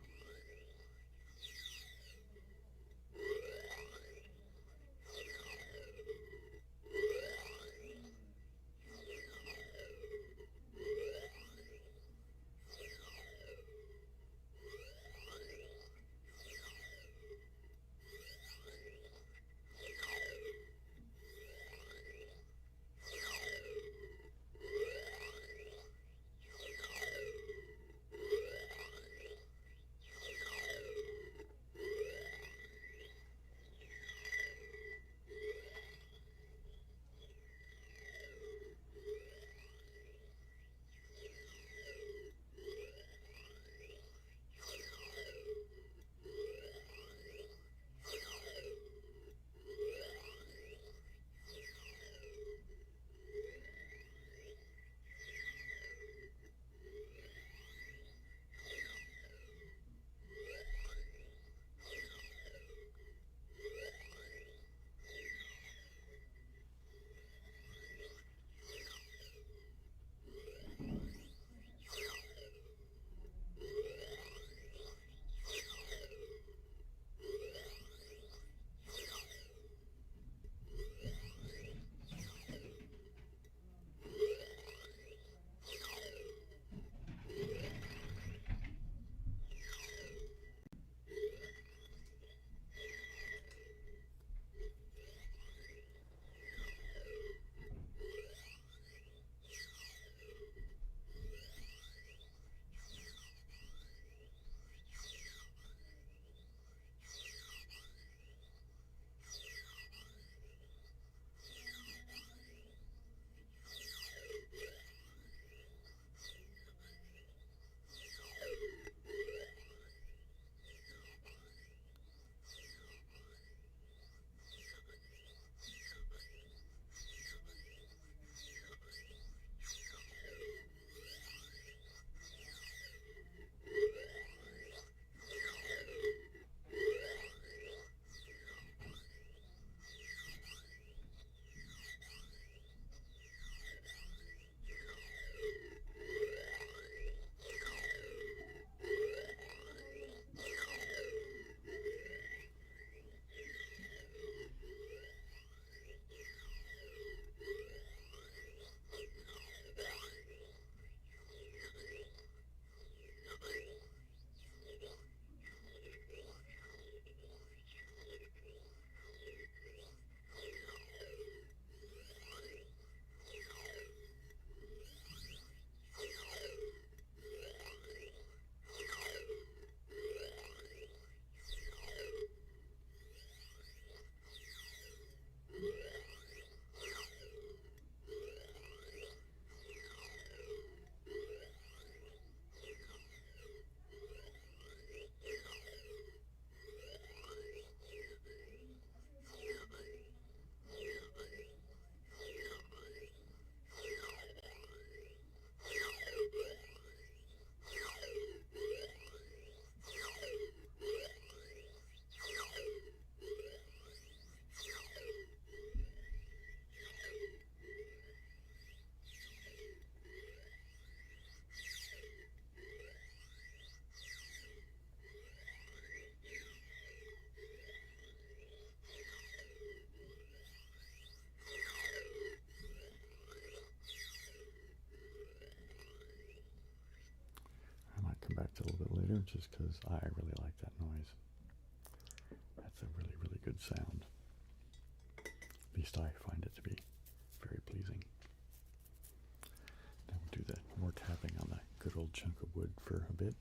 back to a little bit later just because I really like that noise. That's a really, really good sound. At least I find it to be very pleasing. Then we'll do that more tapping on that good old chunk of wood for a bit.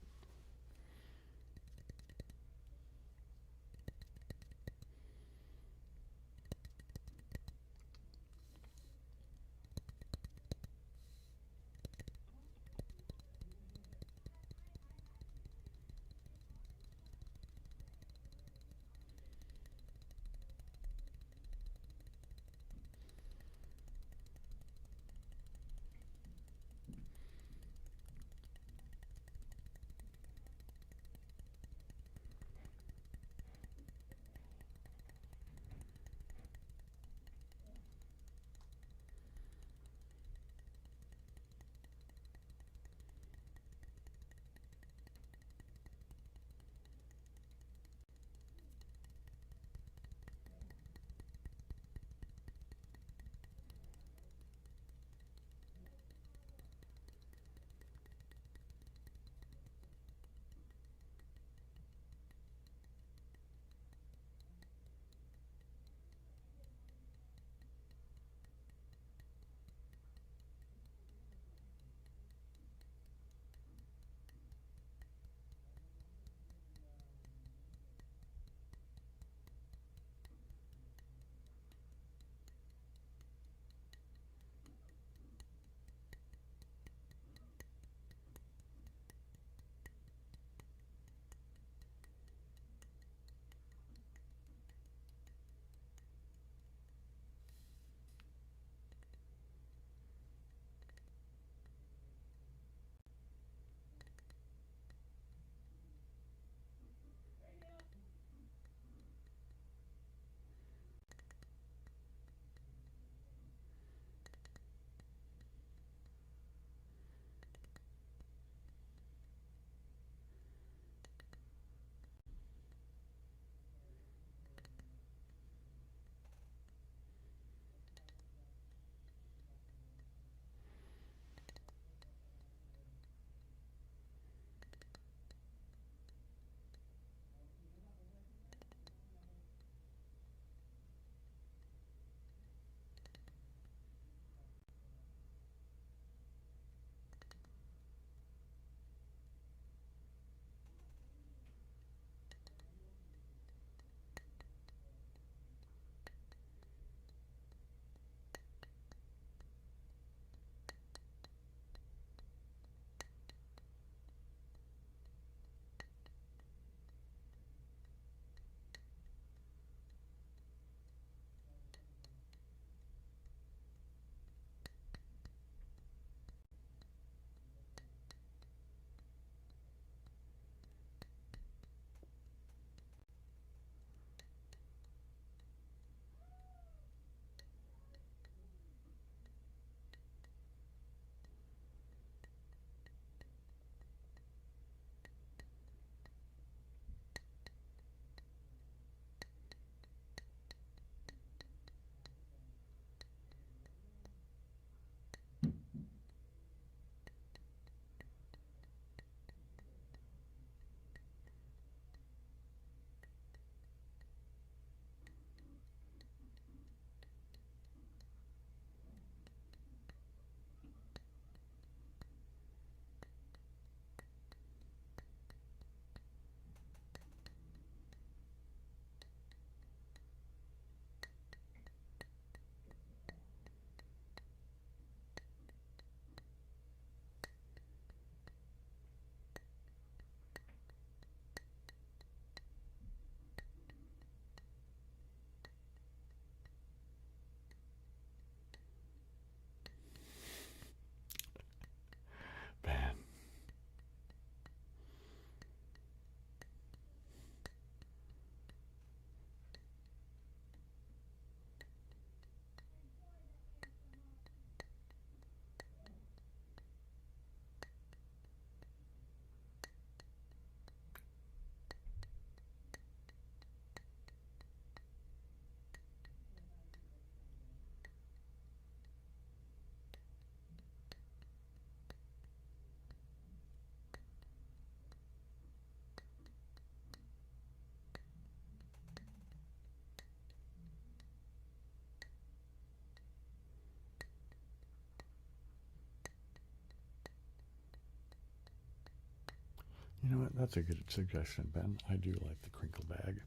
You know what? That's a good suggestion, Ben. I do like the crinkle bag.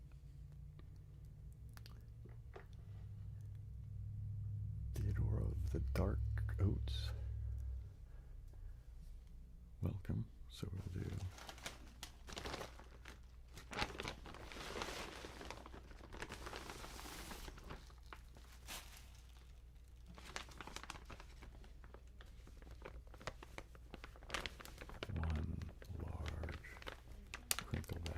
Theodore of the Dark Oats. Welcome. So we'll do one large crinkle bag.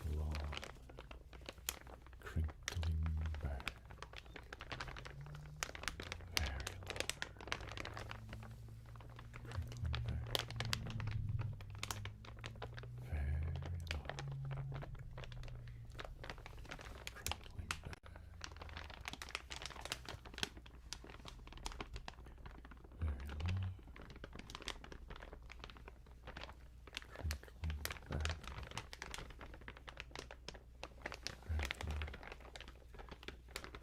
Very long crinkling bag. Very long crinkling bag. Very long crinkling bag. Very long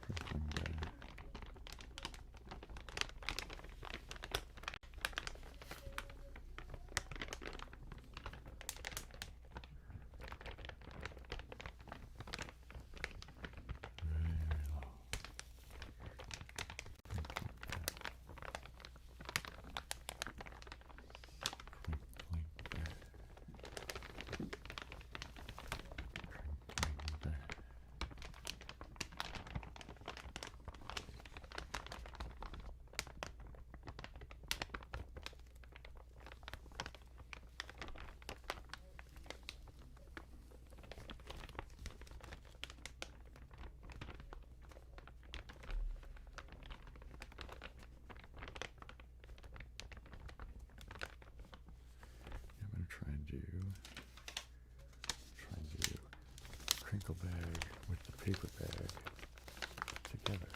crinkling bag. Try and do crinkle bag with the paper bag together.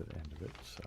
to the end of it, so.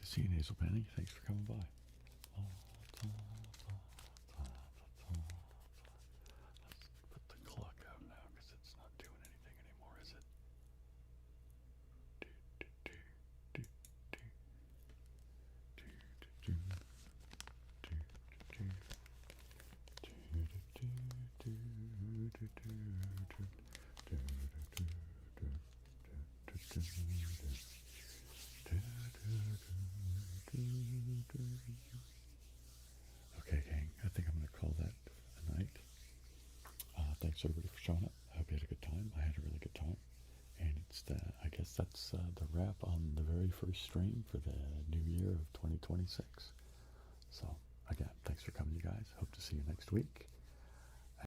see you, Nasal Penny. Thanks for coming by. Let's put the clock out now because it's not doing anything anymore, is it? Okay, gang, I think I'm going to call that a night. Thanks everybody for showing up. I hope you had a good time. I had a really good time. And I guess that's the wrap on the very first stream for the new year of 2026. So, again, thanks for coming, you guys. Hope to see you next week.